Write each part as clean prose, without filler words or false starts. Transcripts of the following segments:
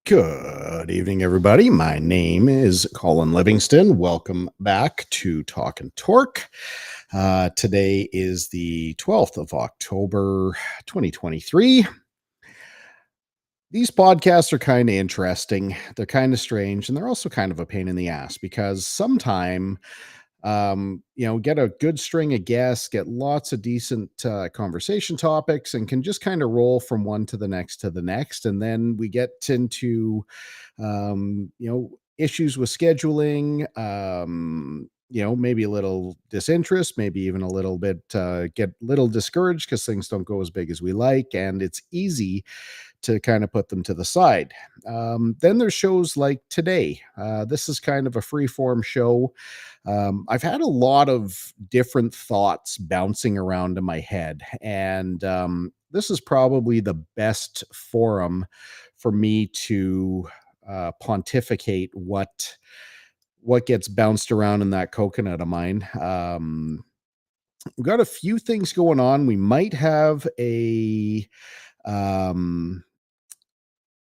Good evening, everybody. My name is Colin Livingston. Welcome back to Talkin Torque. Today is the 12th of October, 2023. These podcasts are kind of interesting. They're kind of strange, and they're also kind of a pain in the ass because sometime get a good string of guests, get lots of decent conversation topics, and can just kind of roll from one to the next to the next. And then we get into issues with scheduling, maybe a little disinterest, maybe even a little bit get a little discouraged because things don't go as big as we like. And it's easy to kind of put them to the side. Then there's shows like today. This is kind of a free form show. I've had a lot of different thoughts bouncing around in my head, and this is probably the best forum for me to pontificate what gets bounced around in that coconut of mine. We've got a few things going on. We um,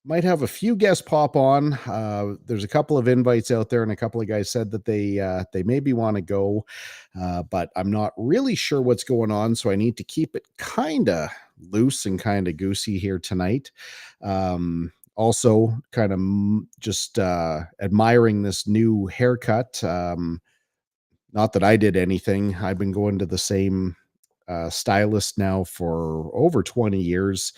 might have a few guests pop on. There's a couple of invites out there, and a couple of guys said that they maybe want to go, but I'm not really sure what's going on. So I need to keep it kind of loose and kind of goosey here tonight. Also, kind of just admiring this new haircut. Not that I did anything. I've been going to the same stylist now for over 20 years.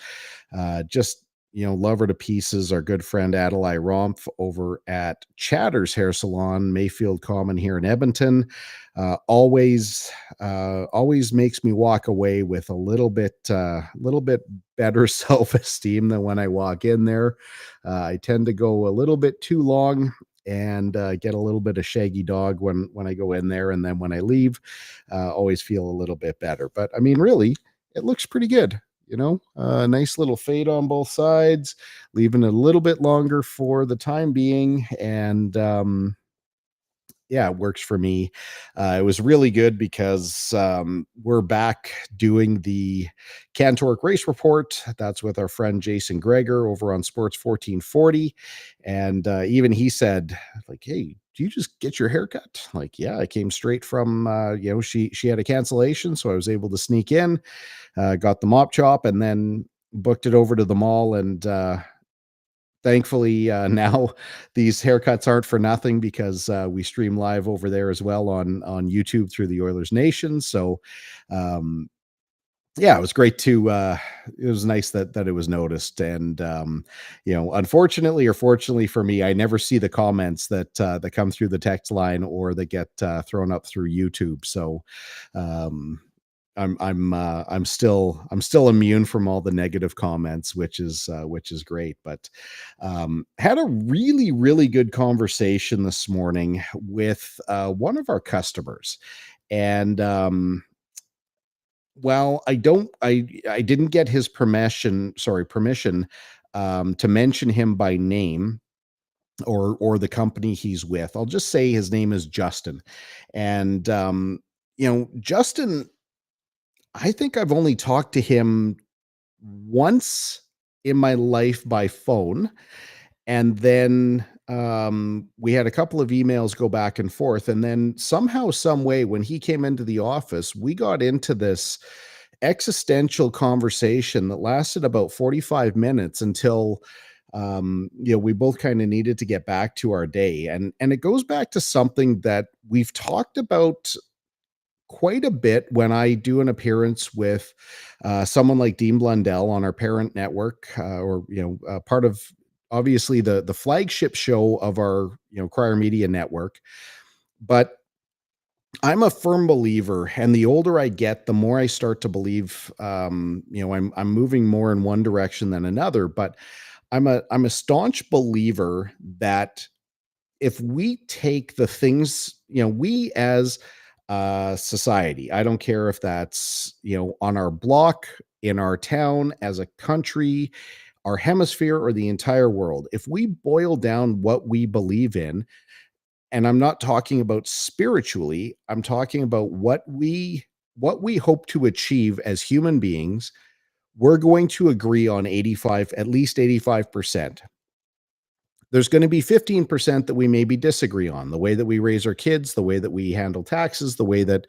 Just love her to pieces. Our good friend Adelaide Romph over at Chatter's Hair Salon, Mayfield Common here in Edmonton. Always makes me walk away with a little bit better self-esteem than when I walk in there. I tend to go a little bit too long and get a little bit of shaggy dog when I go in there, and then when I leave, always feel a little bit better. But I mean, really, it looks pretty good. Nice little fade on both sides, leaving it a little bit longer for the time being. And yeah, it works for me. It was really good because we're back doing the Cantork race report. That's with our friend Jason Greger over on Sports 1440. And even he said, like, hey, do you just get your haircut? Like, yeah, I came straight from, she had a cancellation. So I was able to sneak in, got the mop chop, and then booked it over to the mall. And thankfully, now these haircuts aren't for nothing because we stream live over there as well on YouTube through the Oilers Nation. So, um, yeah, it was great to. It was nice that it was noticed, and unfortunately or fortunately for me, I never see the comments that come through the text line or that get thrown up through YouTube. So, um, I'm still immune from all the negative comments, which is great. But had a really good conversation this morning with one of our customers, and well, I didn't get his permission to mention him by name or the company he's with. I'll just say his name is Justin, and Justin, I think I've only talked to him once in my life by phone, and then we had a couple of emails go back and forth, and then somehow, some way, when he came into the office, we got into this existential conversation that lasted about 45 minutes until we both kind of needed to get back to our day. And it goes back to something that we've talked about quite a bit when I do an appearance with someone like Dean Blundell on our parent network, or part of obviously the flagship show of our Crier Media network. But I'm a firm believer, and the older I get, the more I start to believe. I'm moving more in one direction than another. But I'm a staunch believer that if we take the things, we as society, I don't care if that's, on our block, in our town, as a country, our hemisphere, or the entire world, if we boil down what we believe in, and I'm not talking about spiritually, I'm talking about what we hope to achieve as human beings, we're going to agree on 85, at least 85%. There's going to be 15% that we maybe disagree on, the way that we raise our kids, the way that we handle taxes, the way that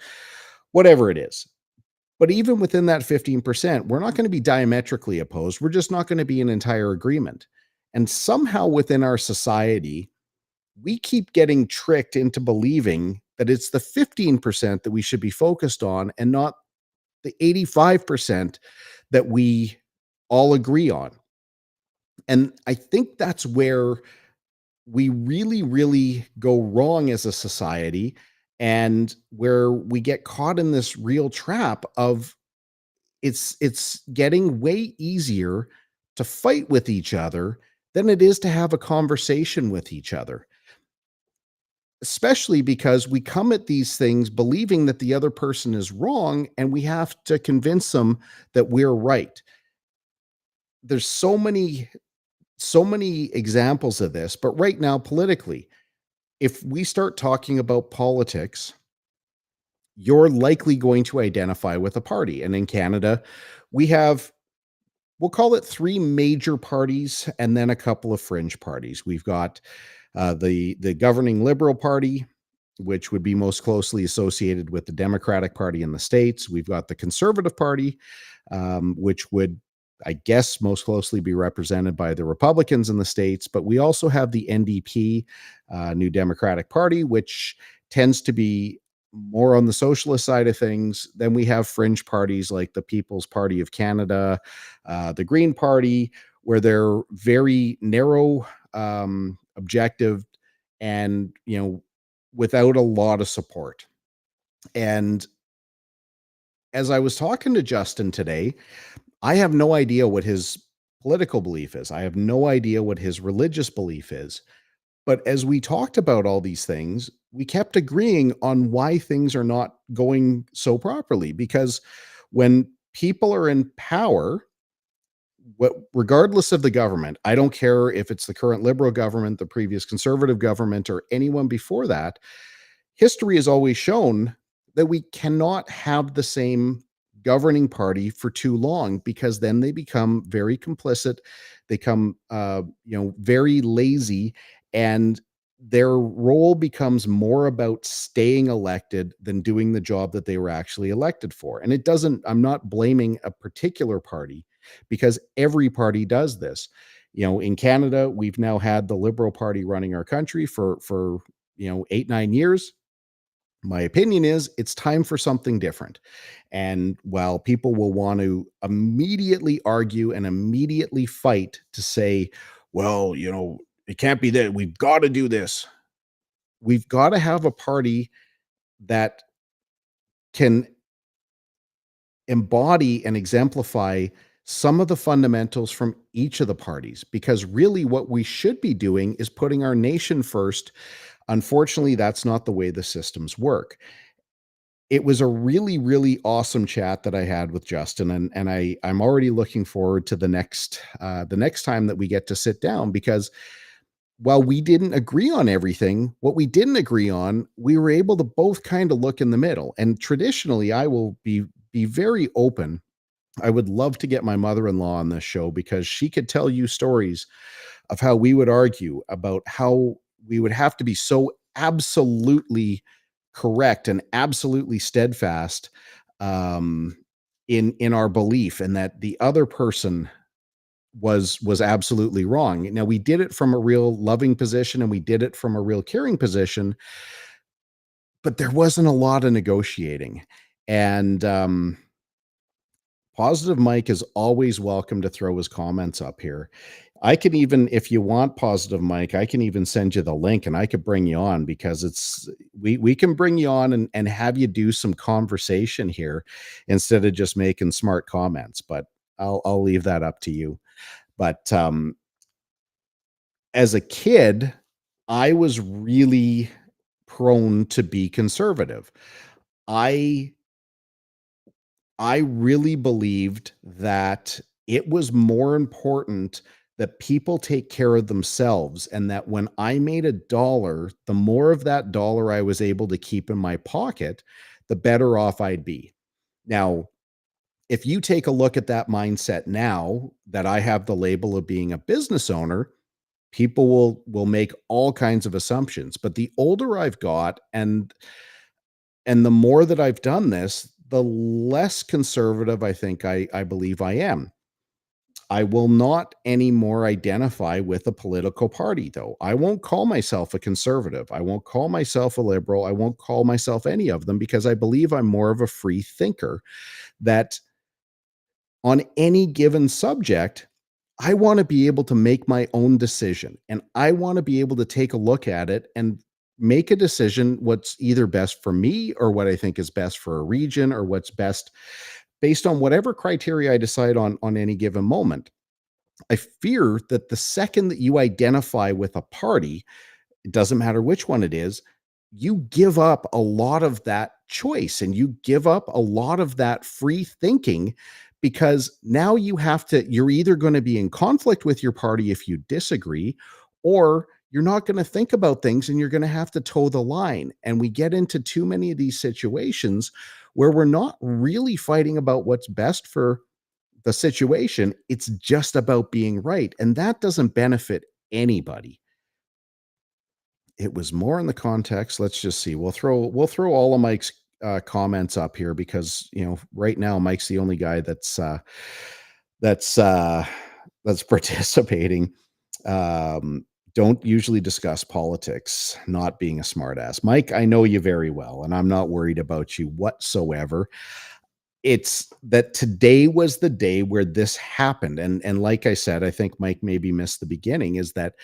whatever it is. But even within that 15%, we're not going to be diametrically opposed. We're just not going to be in entire agreement. And somehow within our society, we keep getting tricked into believing that it's the 15% that we should be focused on and not the 85% that we all agree on. And I think that's where we really, really go wrong as a society, and where we get caught in this real trap of it's getting way easier to fight with each other than it is to have a conversation with each other, especially because we come at these things believing that the other person is wrong and we have to convince them that we're right. There's so many examples of this, but right now politically, if we start talking about politics, you're likely going to identify with a party. And in Canada, we have, we'll call it three major parties and then a couple of fringe parties. We've got the governing Liberal Party, which would be most closely associated with the Democratic Party in the States. We've got the Conservative Party, which would, I guess, most closely be represented by the Republicans in the States. But we also have the NDP, New Democratic Party, which tends to be more on the socialist side of things. Then we have fringe parties like the People's Party of Canada, the Green Party, where they're very narrow, objective, and without a lot of support. And as I was talking to Justin today, I have no idea what his political belief is. I have no idea what his religious belief is. But as we talked about all these things, we kept agreeing on why things are not going so properly. Because when people are in power, regardless of the government, I don't care if it's the current Liberal government, the previous Conservative government, or anyone before that, history has always shown that we cannot have the same governing party for too long, because then they become very complicit, they become very lazy, and their role becomes more about staying elected than doing the job that they were actually elected for. And it doesn't, I'm not blaming a particular party, because every party does this. In Canada, we've now had the Liberal Party running our country for 8-9 years. My opinion is it's time for something different. And while people will want to immediately argue and immediately fight to say, well, it can't be that, we've got to do this. We've got to have a party that can embody and exemplify some of the fundamentals from each of the parties, because really what we should be doing is putting our nation first. Unfortunately, that's not the way the systems work. It was a really, really awesome chat that I had with Justin, and I'm already looking forward to the next time that we get to sit down, because while we didn't agree on everything, what we didn't agree on, we were able to both kind of look in the middle. And traditionally, I will be very open. I would love to get my mother-in-law on this show, because she could tell you stories of how we would argue about how we would have to be so absolutely correct and absolutely steadfast, in our belief, and that the other person was absolutely wrong. Now, we did it from a real loving position and we did it from a real caring position, but there wasn't a lot of negotiating. And Positive Mike is always welcome to throw his comments up here. I can even, if you want, Positive Mike, I can even send you the link and I could bring you on, because we can bring you on and have you do some conversation here instead of just making smart comments. But I'll leave that up to you. But as a kid, I was really prone to be conservative. I I really believed that it was more important that people take care of themselves, and that when I made a dollar, the more of that dollar I was able to keep in my pocket, the better off I'd be. Now, if you take a look at that mindset now that I have the label of being a business owner, People will make all kinds of assumptions, but the older I've got and the more that I've done this, the less conservative I think I believe I am. I will not anymore identify with a political party, though. I won't call myself a conservative. I won't call myself a liberal. I won't call myself any of them because I believe I'm more of a free thinker that on any given subject, I want to be able to make my own decision and I want to be able to take a look at it and make a decision what's either best for me or what I think is best for a region or what's best based on whatever criteria I decide on any given moment. I fear that the second that you identify with a party, it doesn't matter which one it is, you give up a lot of that choice and you give up a lot of that free thinking because now you're either going to be in conflict with your party if you disagree, or you're not going to think about things and you're going to have to toe the line. And we get into too many of these situations where we're not really fighting about what's best for the situation. It's just about being right. And that doesn't benefit anybody. It was more in the context. Let's just see. We'll throw all of Mike's comments up here because right now Mike's the only guy that's uh, that's participating. Don't usually discuss politics. Not being a smartass, Mike. I know you very well, and I'm not worried about you whatsoever. It's that today was the day where this happened, and like I said, I think Mike maybe missed the beginning. Is that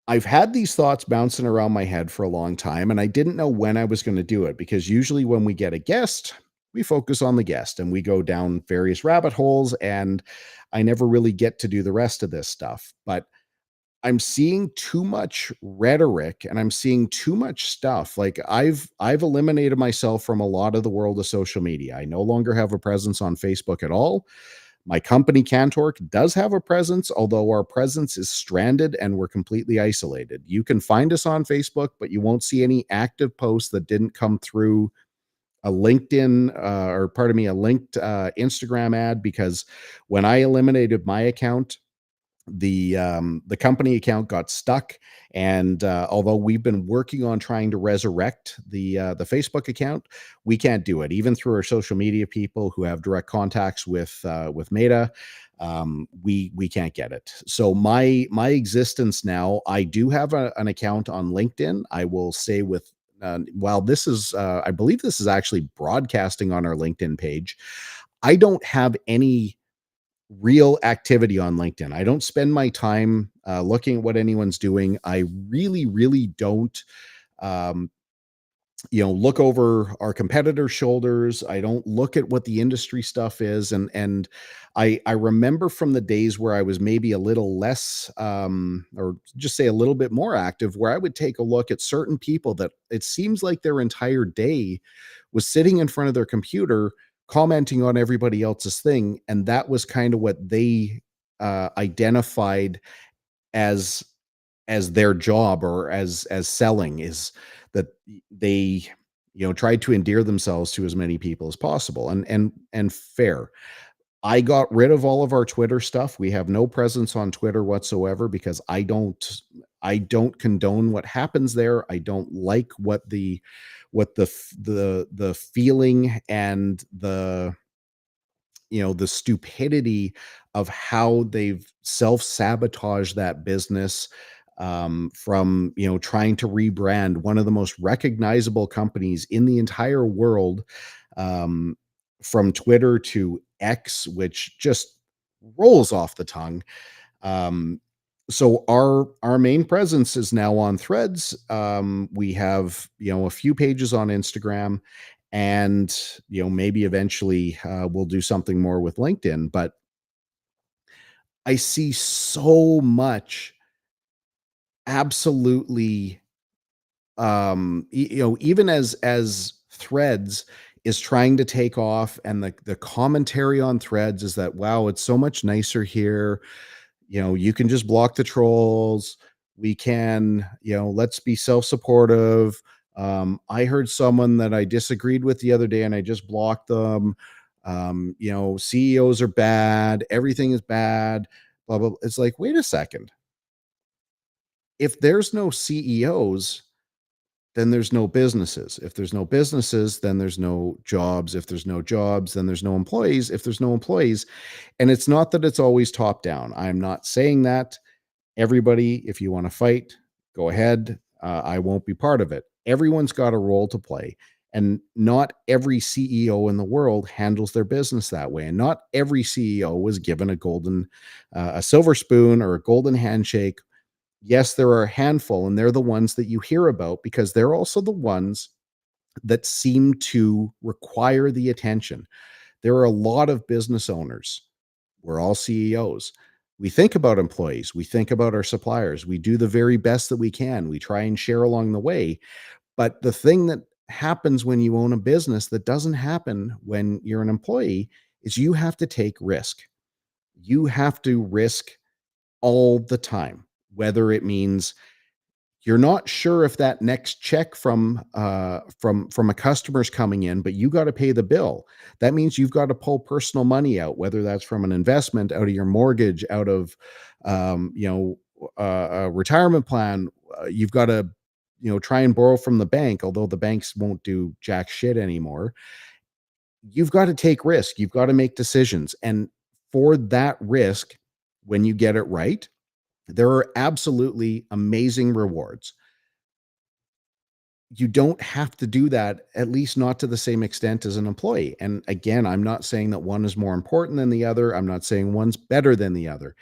I've had these thoughts bouncing around my head for a long time, and I didn't know when I was going to do it because usually when we get a guest, we focus on the guest and we go down various rabbit holes, and I never really get to do the rest of this stuff. But I'm seeing too much rhetoric and I'm seeing too much stuff. Like I've eliminated myself from a lot of the world of social media. I no longer have a presence on Facebook at all. My company, Cantorque, does have a presence, although our presence is stranded and we're completely isolated. You can find us on Facebook, but you won't see any active posts that didn't come through a LinkedIn, or pardon me, a linked Instagram ad, because when I eliminated my account, the company account got stuck, and although we've been working on trying to resurrect the Facebook account, we can't do it even through our social media people who have direct contacts with Meta. We can't get it. So my existence now, I do have an account on LinkedIn. I will say with while this is I believe this is actually broadcasting on our LinkedIn page, I don't have any real activity on LinkedIn. I don't spend my time looking at what anyone's doing. I really, really don't, um, look over our competitors' shoulders. I don't look at what the industry stuff is, and I remember from the days where I was maybe a little less, or just say a little bit more active, where I would take a look at certain people that it seems like their entire day was sitting in front of their computer commenting on everybody else's thing, and that was kind of what they identified as their job, or as selling, is that they tried to endear themselves to as many people as possible, and fair. I got rid of all of our Twitter stuff. We have no presence on Twitter whatsoever because I don't condone what happens there. I don't like what the feeling and the stupidity of how they've self-sabotaged that business, from trying to rebrand one of the most recognizable companies in the entire world, um, from Twitter to X, which just rolls off the tongue. Um, so our main presence is now on Threads. We have a few pages on Instagram, and maybe eventually we'll do something more with LinkedIn. But I see so much absolutely, even as Threads is trying to take off, and the commentary on Threads is that, wow, it's so much nicer here. You can just block the trolls. We can, let's be self-supportive. I heard someone that I disagreed with the other day and I just blocked them. CEOs are bad. Everything is bad. Blah, blah, blah. It's like, wait a second. If there's no CEOs, then there's no businesses. If there's no businesses, then there's no jobs. If there's no jobs, then there's no employees. If there's no employees, and it's not that it's always top down. I'm not saying that. Everybody, if you want to fight, go ahead. I won't be part of it. Everyone's got a role to play. And not every CEO in the world handles their business that way. And not every CEO was given a silver spoon or a golden handshake. Yes, there are a handful, and they're the ones that you hear about because they're also the ones that seem to require the attention. There are a lot of business owners. We're all CEOs. We think about employees, we think about our suppliers, we do the very best that we can. We try and share along the way. But the thing that happens when you own a business that doesn't happen when you're an employee is you have to take risk. You have to risk all the time, whether it means you're not sure if that next check from a customer's coming in, but you gotta pay the bill. That means you've got to pull personal money out, whether that's from an investment, out of your mortgage, out of, you know, a retirement plan. You've gotta, try and borrow from the bank, although the banks won't do jack shit anymore. You've gotta take risk. You've gotta make decisions, and for that risk, when you get it right, there are absolutely amazing rewards. You don't have to do that, at least not to the same extent as an employee. And again, I'm not saying that one is more important than the other. I'm not saying one's better than the other.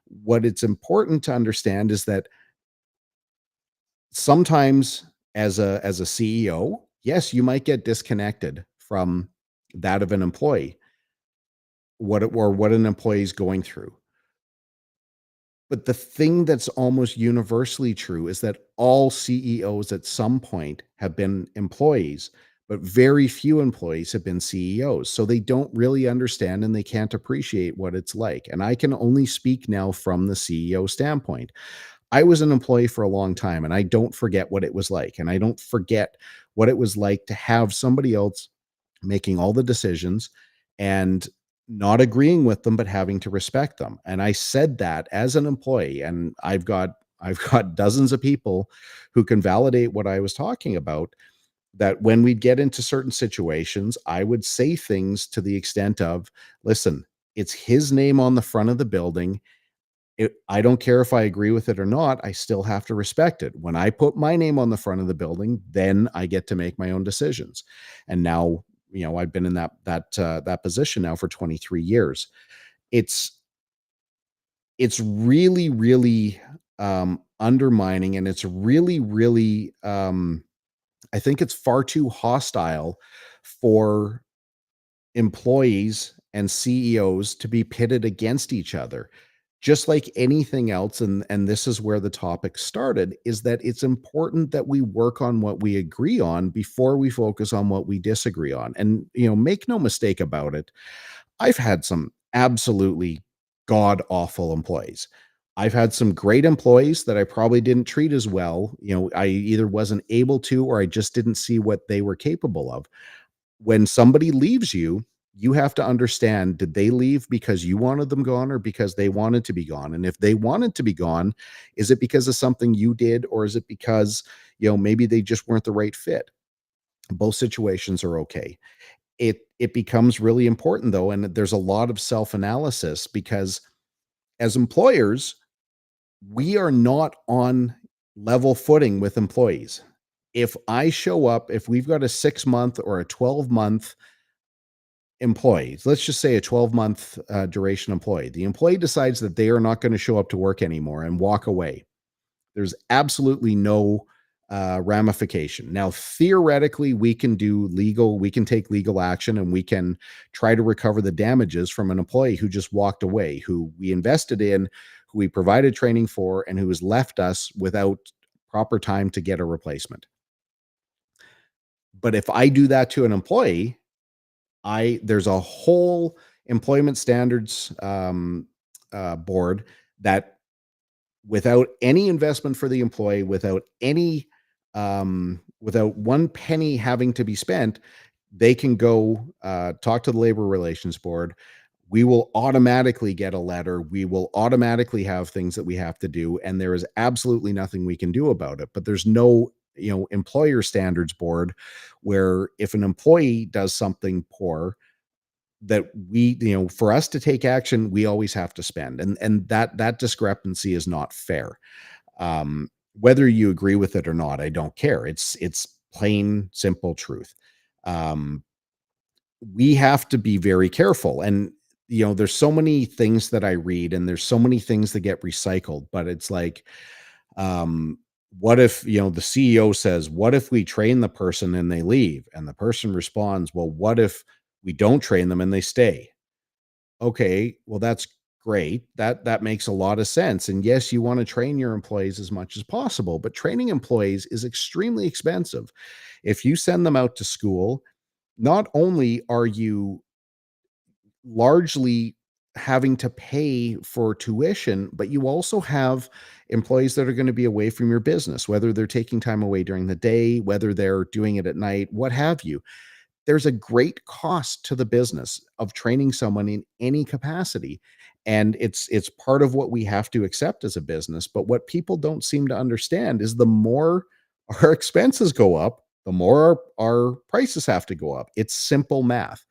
What it's important to understand is that sometimes as a CEO, yes, you might get disconnected from that of an employee, what an employee is going through. But the thing that's almost universally true is that all CEOs at some point have been employees, but very few employees have been CEOs. So they don't really understand and they can't appreciate what it's like. And I can only speak now from the CEO standpoint. I was an employee for a long time and I don't forget what it was like. And I don't forget what it was like to have somebody else making all the decisions and not agreeing with them, but having to respect them. And I said that as an employee, and I've got dozens of people who can validate what I was talking about. That when we'd get into certain situations, I would say things to the extent of, listen, it's his name on the front of the building. I don't care if I agree with it or not, I still have to respect it. When I put my name on the front of the building, then I get to make my own decisions. And now, I've been in that position now for 23 years. It's it's really, really undermining, and it's really, really I think it's far too hostile for employees and CEOs to be pitted against each other. Just like anything else, and this is where the topic started, is that it's important that we work on what we agree on before we focus on what we disagree on. And make no mistake about it, I've had some absolutely god awful employees. I've had some great employees that I probably didn't treat as well. I either wasn't able to or I just didn't see what they were capable of. When somebody leaves you, you have to understand, did they leave because you wanted them gone or because they wanted to be gone? And if they wanted to be gone, is it because of something you did or is it because, maybe they just weren't the right fit? Both situations are okay. It becomes really important though, and there's a lot of self-analysis because as employers, we are not on level footing with employees. If we've got a 6-month or a 12-month employees, let's just say a 12-month duration employee, the employee decides that they are not going to show up to work anymore and walk away. There's absolutely no ramification. Now, theoretically, we can take legal action and we can try to recover the damages from an employee who just walked away, who we invested in, who we provided training for, and who has left us without proper time to get a replacement. But if I do that to an employee, I there's a whole employment standards board that, without any investment for the employee, without one penny having to be spent, they can go talk to the labor relations board. we will automatically get a letter. We will automatically have things that we have to do, and there is absolutely nothing we can do about it. But there's no, employer standards board where if an employee does something poor, that for us to take action, we always have to spend, and that discrepancy is not fair. Whether you agree with it or not, I don't care. It's plain simple truth. Um, we have to be very careful. And, there's so many things that I read and there's so many things that get recycled, but it's like, um, what if, the CEO says, what if we train the person and they leave? And the person responds, well, what if we don't train them and they stay? Okay, well, that's great. That makes a lot of sense. And yes, you want to train your employees as much as possible, but training employees is extremely expensive. If you send them out to school, not only are you largely having to pay for tuition, but you also have employees that are going to be away from your business, whether they're taking time away during the day, whether they're doing it at night, what have you. There's a great cost to the business of training someone in any capacity. And it's part of what we have to accept as a business. But what people don't seem to understand is the more our expenses go up, the more our prices have to go up. It's simple math.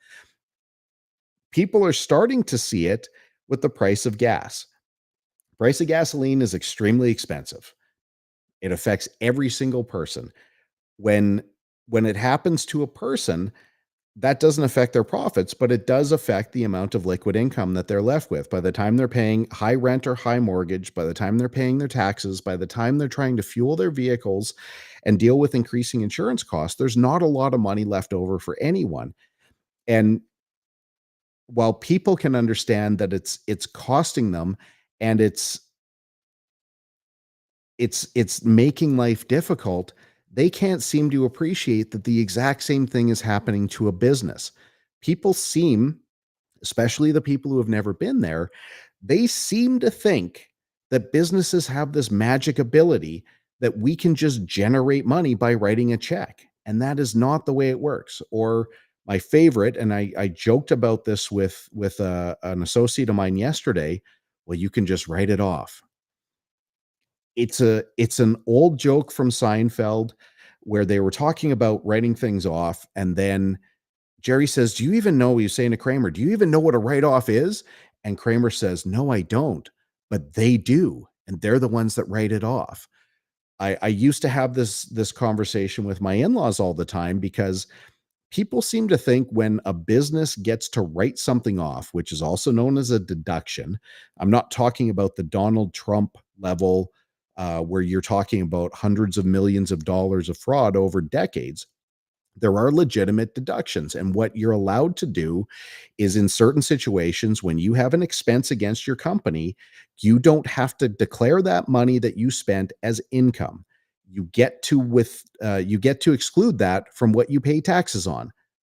People are starting to see it with the price of gas. Price of gasoline is extremely expensive. It affects every single person. When when it happens to a person, that doesn't affect their profits, but it does affect the amount of liquid income that they're left with. By the time they're paying high rent or high mortgage, by the time they're paying their taxes, by the time they're trying to fuel their vehicles and deal with increasing insurance costs, there's not a lot of money left over for anyone. And while people can understand that it's costing them and it's making life difficult, they can't seem to appreciate that the exact same thing is happening to a business. People seem, especially the people who have never been there, they seem to think that businesses have this magic ability that we can just generate money by writing a check. And that is not the way it works. Or my favorite, and I joked about this with an associate of mine yesterday. Well, you can just write it off. It's an old joke from Seinfeld where they were talking about writing things off, and then Jerry says, "Do you even know," he's saying to Kramer, "Do you even know what a write-off is?" And Kramer says, "No, I don't, but they do, and they're the ones that write it off." I used to have this conversation with my in-laws all the time because people seem to think when a business gets to write something off, which is also known as a deduction. I'm not talking about the Donald Trump level, where you're talking about hundreds of millions of dollars of fraud over decades. There are legitimate deductions. And what you're allowed to do is in certain situations, when you have an expense against your company, you don't have to declare that money that you spent as income. You get to exclude that from what you pay taxes on.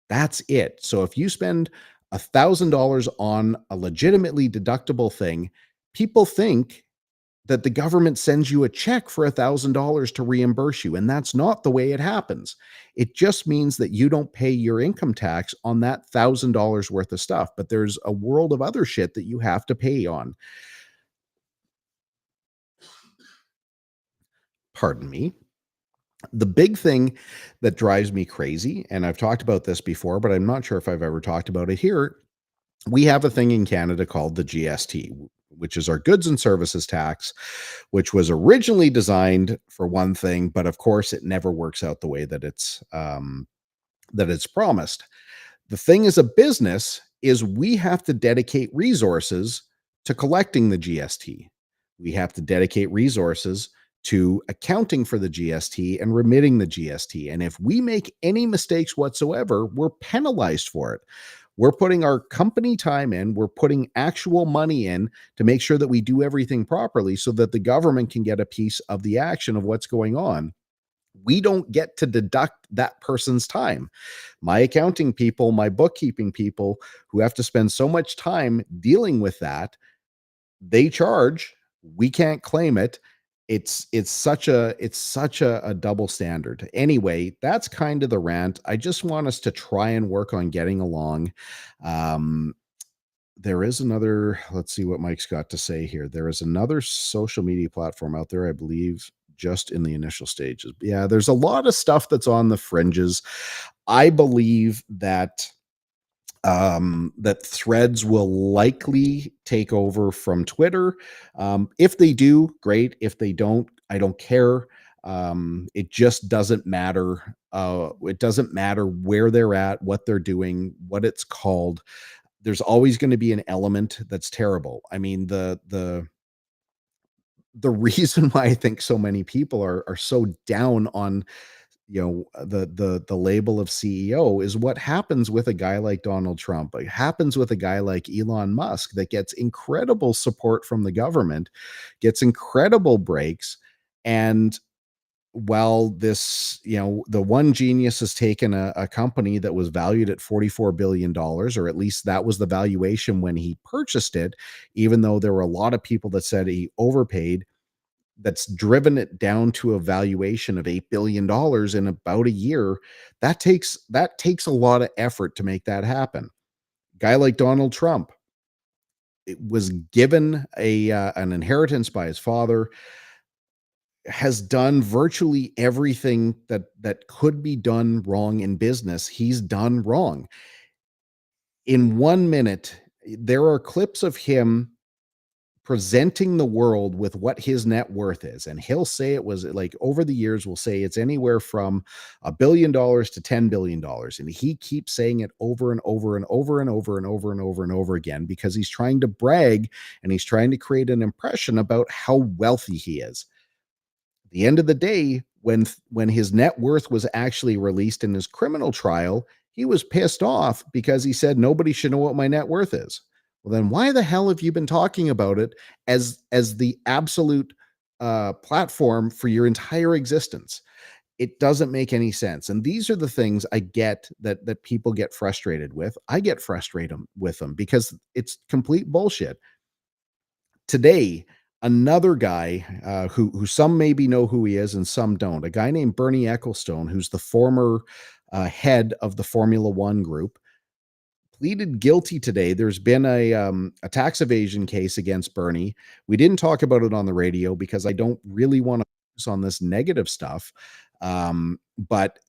That's it. So if you spend $1,000 on a legitimately deductible thing, people think that the government sends you a check for $1,000 to reimburse you. And that's not the way it happens. It just means that you don't pay your income tax on that $1,000 worth of stuff. But there's a world of other shit that you have to pay on. Pardon me. The big thing that drives me crazy, and I've talked about this before, but I'm not sure if I've ever talked about it here. We have a thing in Canada called the GST, which is our goods and services tax, which was originally designed for one thing, but of course it never works out the way that it's promised. The thing as a business is we have to dedicate resources to collecting the GST. We have to dedicate resources to accounting for the GST and remitting the GST. And if we make any mistakes whatsoever, we're penalized for it. We're putting our company time in, we're putting actual money in to make sure that we do everything properly so that the government can get a piece of the action of what's going on. We don't get to deduct that person's time. My accounting people, my bookkeeping people who have to spend so much time dealing with that, they charge, we can't claim it. It's such a double standard. Anyway, that's kind of the rant. I just want us to try and work on getting along. Um, There is another, let's see what Mike's got to say here. There is another social media platform out there, I believe, just in the initial stages. Yeah, there's a lot of stuff that's on the fringes. I believe that threads will likely take over from Twitter. If they do, great. If they don't, I don't care. It just doesn't matter. It doesn't matter where they're at, what they're doing, what it's called. There's always going to be an element that's terrible. I mean, the reason why I think so many people are so down on, the label of CEO is what happens with a guy like Donald Trump. It happens with a guy like Elon Musk that gets incredible support from the government, gets incredible breaks, and while this, the one genius has taken a company that was valued at $44 billion, or at least that was the valuation when he purchased it, even though there were a lot of people that said he overpaid, that's driven it down to a valuation of $8 billion in about a year. That takes a lot of effort to make that happen. Guy like Donald Trump, it was given an inheritance by his father, has done virtually everything that could be done wrong in business. He's done wrong. In 1 minute, there are clips of him presenting the world with what his net worth is. And he'll say it was like, over the years, we'll say it's anywhere from $1 billion to $10 billion. And he keeps saying it over and over and over and over and over and over and over again, because he's trying to brag and he's trying to create an impression about how wealthy he is. At the end of the day, when his net worth was actually released in his criminal trial, he was pissed off because he said nobody should know what my net worth is. Well, then why the hell have you been talking about it as the absolute platform for your entire existence? It doesn't make any sense. And these are the things I get that people get frustrated with. I get frustrated with them because it's complete bullshit. Today, another guy who some maybe know who he is and some don't, a guy named Bernie Ecclestone, who's the former head of the Formula One group, pleaded guilty today. There's been a tax evasion case against Bernie. We didn't talk about it on the radio because I don't really want to focus on this negative stuff. But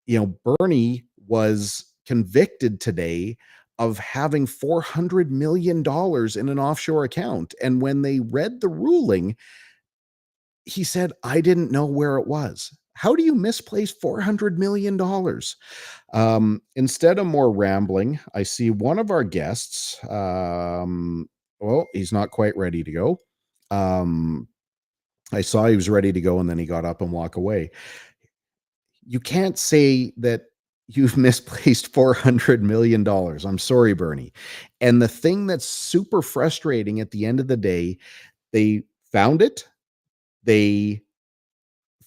Bernie was convicted today of having $400 million in an offshore account. And when they read the ruling, he said, I didn't know where it was. How do you misplace $400 million? Instead of more rambling, I see one of our guests. Well, he's not quite ready to go. I saw he was ready to go and then he got up and walked away. You can't say that you've misplaced $400 million. I'm sorry, Bernie. And the thing that's super frustrating at the end of the day, they found it. They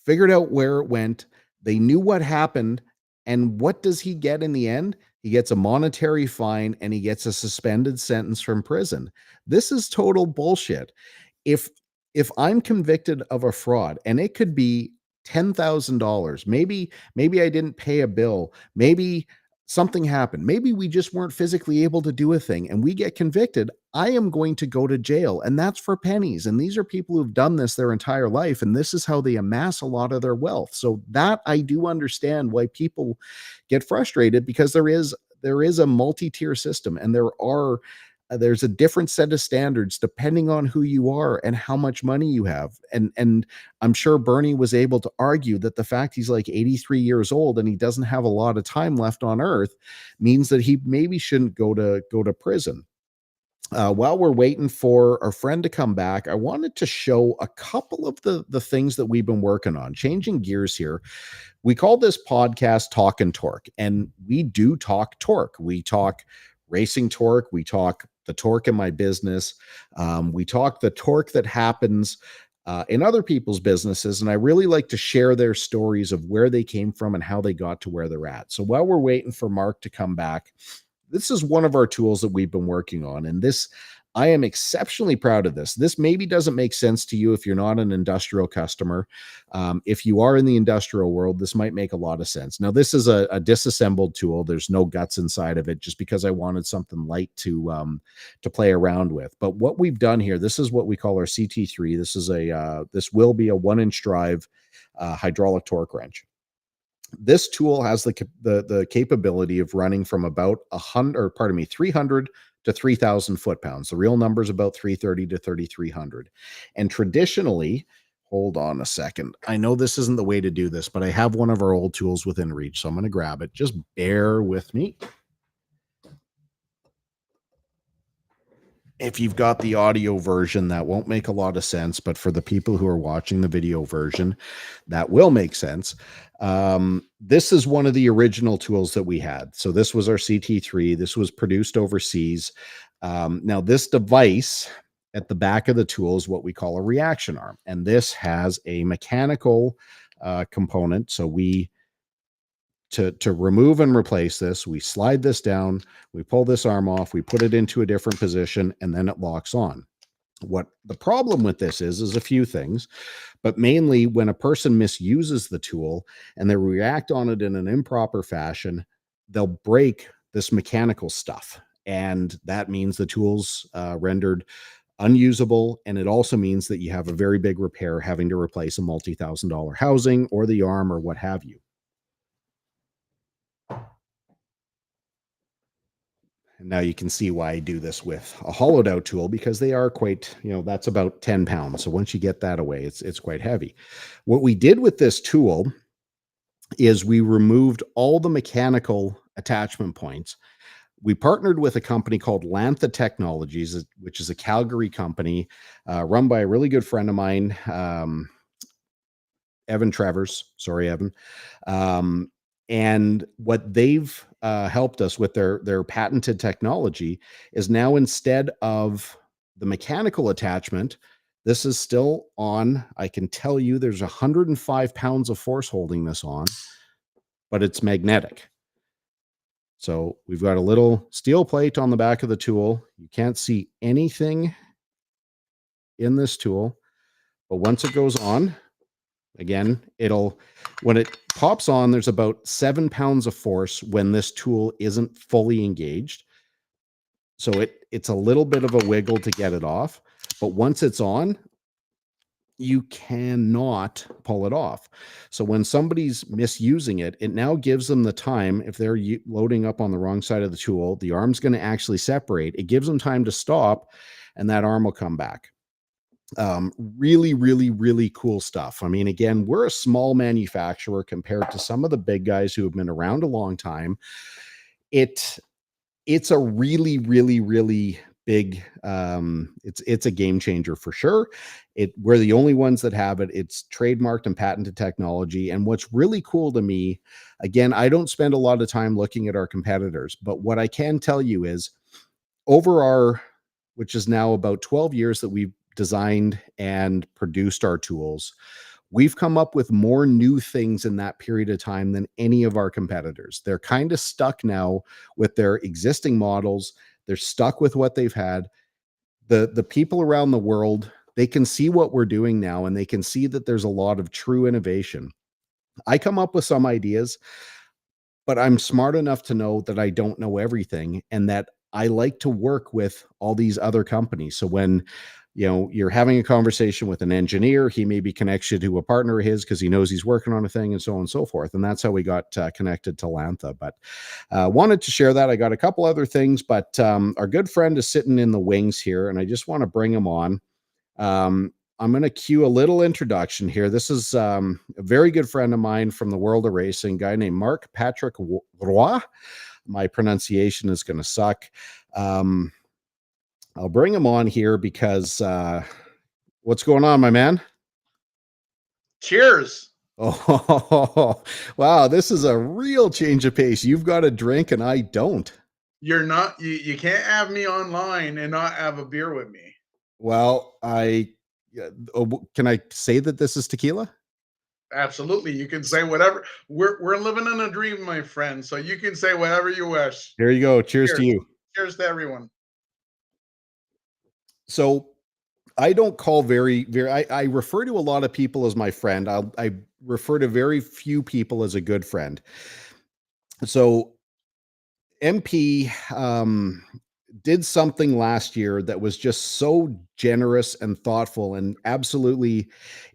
figured out where it went. They knew what happened. And what does he get in the end? He gets a monetary fine and he gets a suspended sentence from prison. This is total bullshit. If if I'm convicted of a fraud, and it could be $10,000, maybe I didn't pay a bill, maybe something happened, maybe we just weren't physically able to do a thing, and we get convicted, I am going to go to jail, and that's for pennies. And these are people who've done this their entire life, and this is how they amass a lot of their wealth. So that I do understand why people get frustrated, because there is a multi-tier system, and there's a different set of standards depending on who you are and how much money you have. And I'm sure Bernie was able to argue that the fact he's like 83 years old and he doesn't have a lot of time left on earth means that he maybe shouldn't go to prison. While we're waiting for our friend to come back, I wanted to show a couple of the things that we've been working on. Changing gears here, we call this podcast Talkin Torque, and we do talk torque. We talk racing torque. We talk the torque in my business. We talk the torque that happens in other people's businesses. And I really like to share their stories of where they came from and how they got to where they're at. So while we're waiting for Mark to come back, this is one of our tools that we've been working on. And this I am exceptionally proud of this. This maybe doesn't make sense to you if you're not an industrial customer. If you are in the industrial world, this might make a lot of sense. Now, this is a disassembled tool. There's no guts inside of it, just because I wanted something light to play around with. But what we've done here, this is what we call our CT3. This will be a 1-inch drive hydraulic torque wrench. This tool has the capability of running from about 300 to 3,000 foot-pounds. The real number is about 330 to 3,300. And traditionally, hold on a second. I know this isn't the way to do this, but I have one of our old tools within reach, so I'm going to grab it. Just bear with me. If you've got the audio version, that won't make a lot of sense, but for the people who are watching the video version, that will make sense. This is one of the original tools that we had. So this was our CT3. This was produced overseas. Now, this device at the back of the tool is what we call a reaction arm, and this has a mechanical component. So to remove and replace this, we slide this down, we pull this arm off, we put it into a different position, and then it locks on. What the problem with this is a few things, but mainly when a person misuses the tool and they react on it in an improper fashion, they'll break this mechanical stuff. And that means the tool's rendered unusable. And it also means that you have a very big repair, having to replace a multi-$1,000 housing or the arm or what have you. And now you can see why I do this with a hollowed out tool, because they are quite, that's about 10 pounds. So once you get that away, it's quite heavy. What we did with this tool is we removed all the mechanical attachment points. We partnered with a company called Lantha Technologies, which is a Calgary company run by a really good friend of mine, Evan Travers. Sorry, Evan. And what they've helped us with their patented technology is now, instead of the mechanical attachment, this is still on. I can tell you there's 105 pounds of force holding this on, but it's magnetic. So we've got a little steel plate on the back of the tool. You can't see anything in this tool, but once it goes on, again, when it pops on, there's about 7 pounds of force when this tool isn't fully engaged. So it's a little bit of a wiggle to get it off, but once it's on, you cannot pull it off. So when somebody's misusing it, it now gives them the time. If they're loading up on the wrong side of the tool, the arm's going to actually separate. It gives them time to stop, and that arm will come back. Really, really, really cool stuff. I mean, again, we're a small manufacturer compared to some of the big guys who have been around a long time. It's a really, really, really big, it's a game changer for sure. We're the only ones that have it. It's trademarked and patented technology. And what's really cool to me, again, I don't spend a lot of time looking at our competitors, but what I can tell you is, which is now about 12 years that we've designed and produced our tools, we've come up with more new things in that period of time than any of our competitors. They're kind of stuck now with their existing models. They're stuck with what they've had. The people around the world, they can see what we're doing now, and they can see that there's a lot of true innovation. I come up with some ideas, but I'm smart enough to know that I don't know everything, and that I like to work with all these other companies. So when you're having a conversation with an engineer, he may be connected to a partner of his because he knows he's working on a thing, and so on and so forth. And that's how we got connected to Lantha. But wanted to share that. I got a couple other things, but our good friend is sitting in the wings here, and I just want to bring him on. I'm going to cue a little introduction here. This is a very good friend of mine from the world of racing, a guy named Mark Patrick Roy. My pronunciation is going to suck. I'll bring him on here because what's going on, my man? Cheers. Oh, wow. This is a real change of pace. You've got a drink and I don't. You're not, you can't have me online and not have a beer with me. Well, can I say that this is tequila? Absolutely. You can say whatever. We're living in a dream, my friend. So you can say whatever you wish. Here you go. Cheers to you. Cheers to everyone. So I don't call very I refer to a lot of people as my friend. I refer to very few people as a good friend. So MP did something last year that was just so generous and thoughtful and absolutely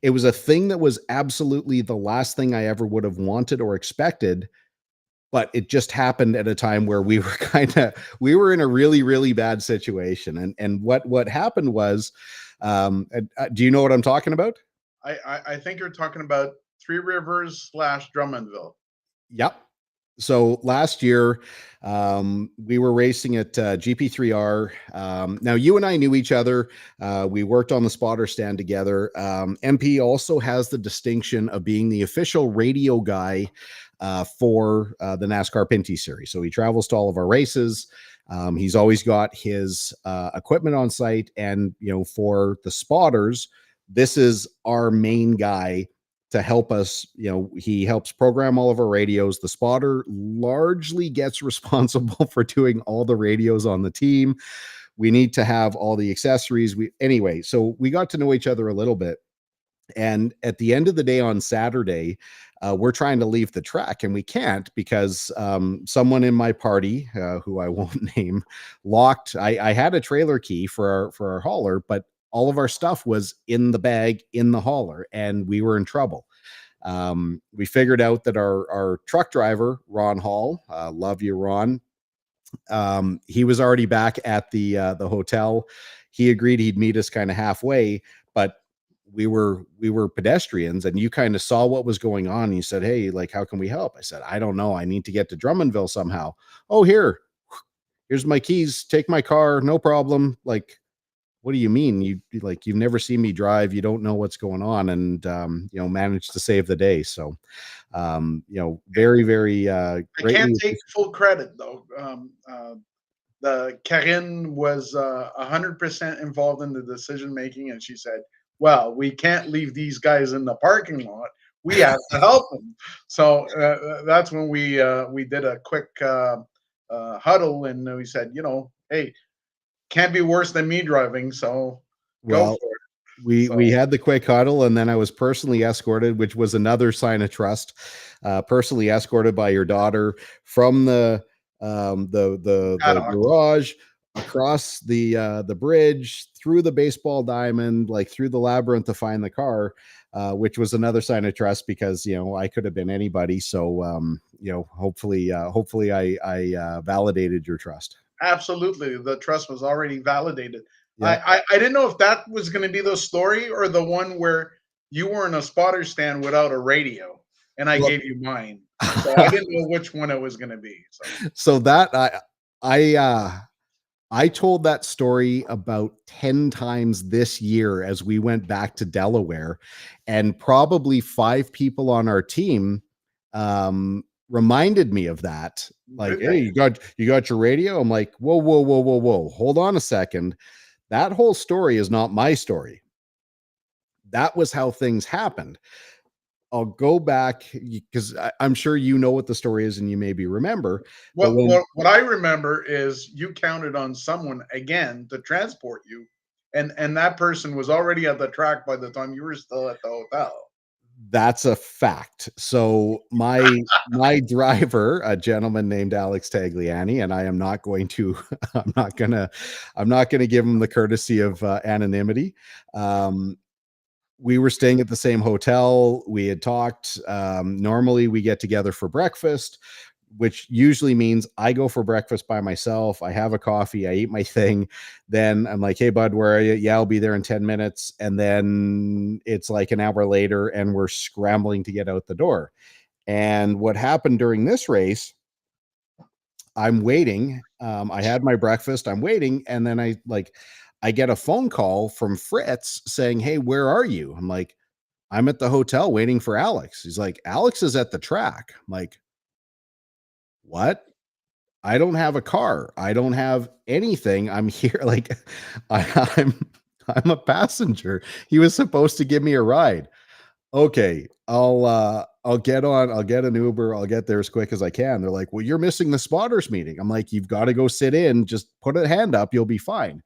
it was a thing that was absolutely the last thing I ever would have wanted or expected, but it just happened at a time where we were we were in a really bad situation. And what happened was do you know what I'm talking about? I think you're talking about Three Rivers slash Drummondville. Yep. So last year, we were racing at GP3R. Now you and I knew each other. We worked on the spotter stand together. MP also has the distinction of being the official radio guy for the NASCAR Pinty Series. So he travels to all of our races. He's always got his equipment on site, and for the spotters, this is our main guy to help us. He helps program all of our radios. The spotter largely gets responsible for doing all the radios on the team. We need to have all the accessories. Anyway, so we got to know each other a little bit. And at the end of the day on Saturday, we're trying to leave the track and we can't because someone in my party, who I won't name, locked. I had a trailer key for our hauler, but all of our stuff was in the bag in the hauler, and we were in trouble. We figured out that our truck driver, Ron Hall, love you, Ron. He was already back at the hotel. He agreed he'd meet us kind of halfway, but we were pedestrians, and you kind of saw what was going on. You said, "Hey, like, how can we help?" I said, "I don't know. I need to get to Drummondville somehow." "Oh, here's my keys. Take my car, no problem." Like, what do you mean? You've never seen me drive. You don't know what's going on, and managed to save the day. So, very I can't greatly. take full credit though. The Karine was 100% involved in the decision making, and she said, "Well, we can't leave these guys in the parking lot. We have to help them." So that's when we did a quick huddle, and we said, "Hey, can't be worse than me driving, so go Well, for it." we So had the quick huddle, and then I was personally escorted, which was another sign of trust. Personally escorted by your daughter from the paddock. garage across the bridge, through the baseball diamond, like through the labyrinth to find the car, which was another sign of trust because I could have been anybody. So hopefully I validated your trust. Absolutely, the trust was already validated. I Yeah. I, I didn't know if that was going to be the story or the one where you were in a spotter stand without a radio, and I Well, gave you mine. So I didn't know which one it was going to be. So so that I I told that story about 10 times this year as we went back to Delaware, and probably 5 people on our team reminded me of that. Like, did "Hey, they? you got your radio?" I'm like, "Whoa, whoa, whoa, whoa, whoa. Hold on a second. That whole story is not my story. That was how things happened." I'll go back because I'm sure you know what the story is and you maybe remember, but What when what what I remember is you counted on someone again to transport you, and that person was already at the track by the time you were still at the hotel. That's a fact. So my driver, a gentleman named Alex Tagliani, and I am not going to I'm not gonna give him the courtesy of anonymity. Um, we were staying at the same hotel. We had talked. Normally, we get together for breakfast, which usually means I go for breakfast by myself. I have a coffee, I eat my thing. Then I'm like, "Hey, bud, where are you?" "Yeah, I'll be there in 10 minutes." And then it's like an hour later, and we're scrambling to get out the door. And what happened during this race, I'm waiting. I had my breakfast, I'm waiting, and then I get a phone call from Fritz saying, "Hey, where are you?" I'm like, "I'm at the hotel waiting for Alex." He's like, "Alex is at the track." I'm like, "What?" "I don't have a car. I don't have anything. I'm here." Like, I'm I'm a passenger. He was supposed to give me a ride. "Okay, I'll get an Uber. I'll get there as quick as I can." They're like, "Well, you're missing the spotters meeting." I'm like, "You've got to go sit in. Just put a hand up. You'll be fine."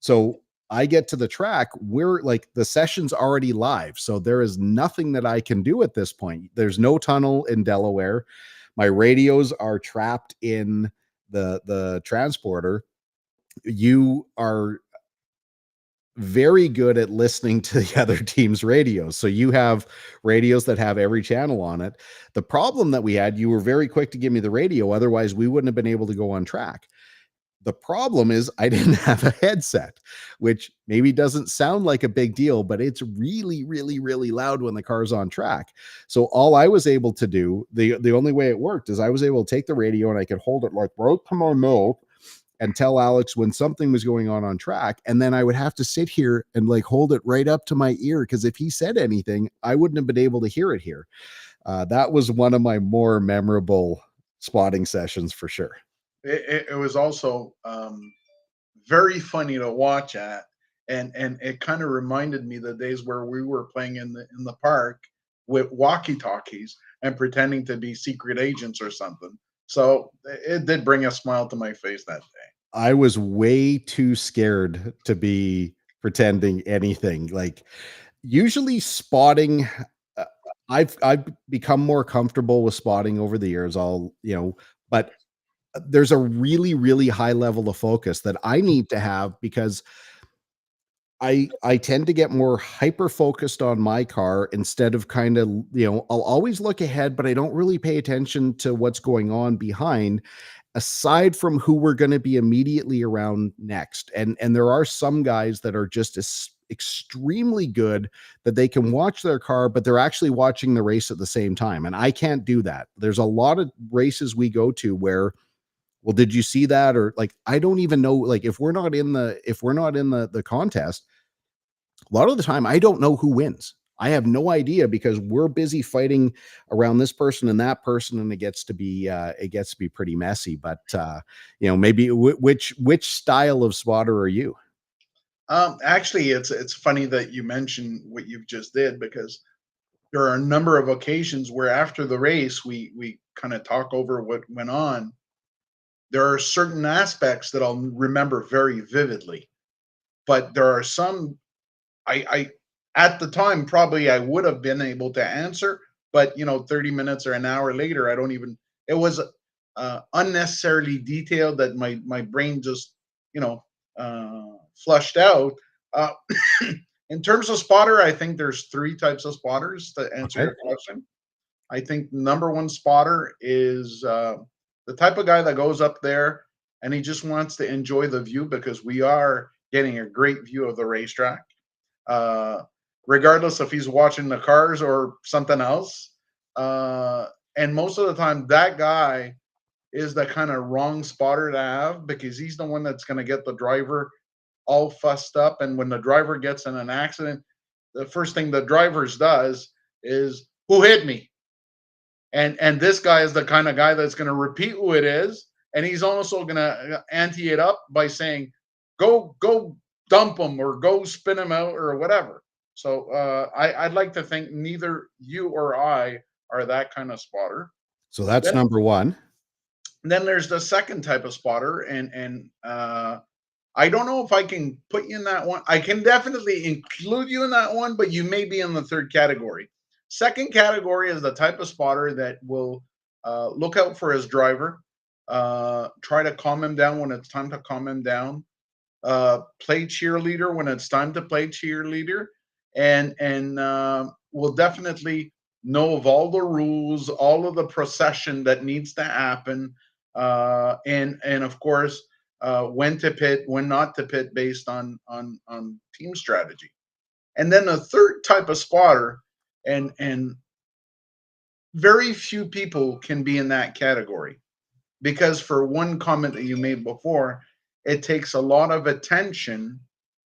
So I get to the track, we're like the session's already live. So there is nothing that I can do at this point. There's no tunnel in Delaware. My radios are trapped in the transporter. You are very good at listening to the other team's radios. So you have radios that have every channel on it. The problem that we had, you were very quick to give me the radio. Otherwise, we wouldn't have been able to go on track. The problem is I didn't have a headset, which maybe doesn't sound like a big deal, but it's really, really, really loud when the car's on track. So all I was able to do, the only way it worked is I was able to take the radio and I could hold it like right to my mouth and tell Alex when something was going on track. And then I would have to sit here and like hold it right up to my ear. Cause if he said anything, I wouldn't have been able to hear it here. That was one of my more memorable spotting sessions for sure. It was also very funny to watch at, and it kind of reminded me the days where we were playing in the park with walkie talkies and pretending to be secret agents or something. So it did bring a smile to my face that day. I was way too scared to be pretending anything. Like usually spotting, uh, I've become more comfortable with spotting over the years. But there's a really, really high level of focus that I need to have because I tend to get more hyper focused on my car instead of kind of, I'll always look ahead, but I don't really pay attention to what's going on behind, aside from who we're going to be immediately around next. And there are some guys that are just extremely good that they can watch their car, but they're actually watching the race at the same time. And I can't do that. There's a lot of races we go to where, well, did you see that? Or like, I don't even know, like if we're not in the contest, a lot of the time I don't know who wins. I have no idea because we're busy fighting around this person and that person, and it gets to be pretty messy. But maybe which style of spotter are you? Actually, it's funny that you mentioned what you've just did, because there are a number of occasions where after the race we kind of talk over what went on. There are certain aspects that I'll remember very vividly, but there are some I at the time probably I would have been able to answer, but 30 minutes or an hour later, I don't even. It was unnecessarily detailed that my brain just you know uh, flushed out. Uh, in terms of spotter, I think there's three types of spotters to answer Okay. your question. I think number one spotter is the type of guy that goes up there and he just wants to enjoy the view, because we are getting a great view of the racetrack, uh, regardless if he's watching the cars or something else. Uh, and most of the time, that guy is the kind of wrong spotter to have, because he's the one that's going to get the driver all fussed up. And when the driver gets in an accident, the first thing the drivers does is, "Who hit me?" And this guy is the kind of guy that's going to repeat who it is, and he's also going to ante it up by saying, go dump him or go spin him out or whatever. So I'd like to think neither you or I are that kind of spotter. So that's Then number one. then there's the second type of spotter, and I don't know if I can put you in that one. I can definitely include you in that one, but you may be in the third category. Second category is the type of spotter that will look out for his driver, try to calm him down when it's time to calm him down, play cheerleader when it's time to play cheerleader, and will definitely know of all the rules, all of the procession that needs to happen, and of course when to pit, when not to pit, based on team strategy. And then the third type of spotter, and very few people can be in that category, because for one comment that you made before, it takes a lot of attention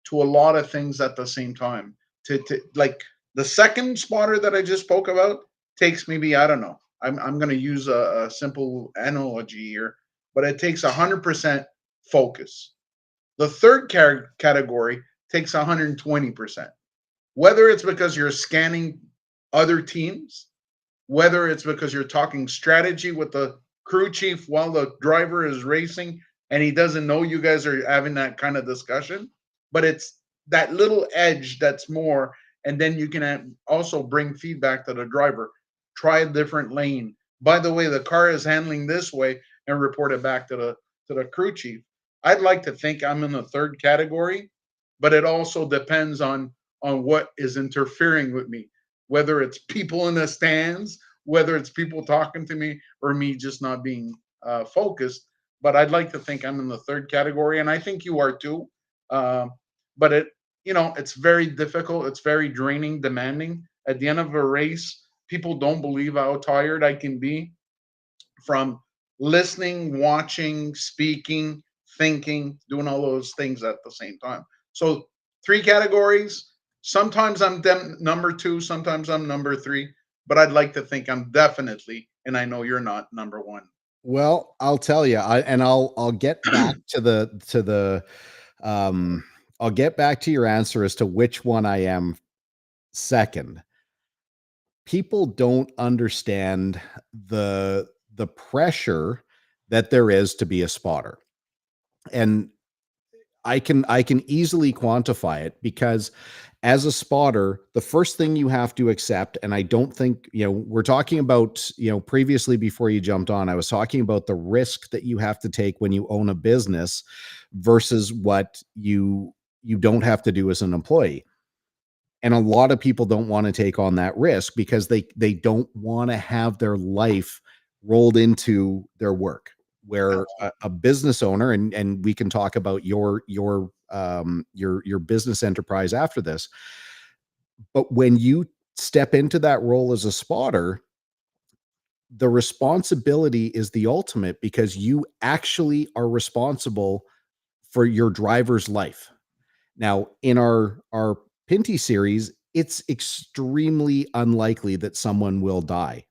to a lot of things at the same time. To like the second spotter that I just spoke about takes maybe, I don't know. I'm going to use a simple analogy here, but it takes 100% focus. The third category takes 120%. Whether it's because you're scanning other teams, whether it's because you're talking strategy with the crew chief while the driver is racing and he doesn't know you guys are having that kind of discussion, but it's that little edge that's more, and then you can also bring feedback to the driver. Try a different lane. By the way, the car is handling this way, and report it back to the crew chief. I'd like to think I'm in the third category, but it also depends on what is interfering with me, whether it's people in the stands, whether it's people talking to me, or me just not being focused. But I'd like to think I'm in the third category, and I think you are too. Uh, but it's very difficult. It's very draining, demanding. At the end of a race, people don't believe how tired I can be from listening, watching, speaking, thinking, doing all those things at the same time. So, three categories. Sometimes I'm number two, sometimes I'm number three, but I'd like to think I'm definitely, and I know you're not, number one. Well, I'll tell you, I'll get back to the um I'll get back to your answer as to which one I am second. People don't understand the pressure that there is to be a spotter. And I can easily quantify it because as a spotter, the first thing you have to accept, and I don't think, we're talking about, previously before you jumped on, I was talking about the risk that you have to take when you own a business versus what you don't have to do as an employee. And a lot of people don't want to take on that risk because they don't want to have their life rolled into their work. Where a business owner, and we can talk about your business enterprise after this, but when you step into that role as a spotter, the responsibility is the ultimate because you actually are responsible for your driver's life. Now, in our Pinty series, it's extremely unlikely that someone will die,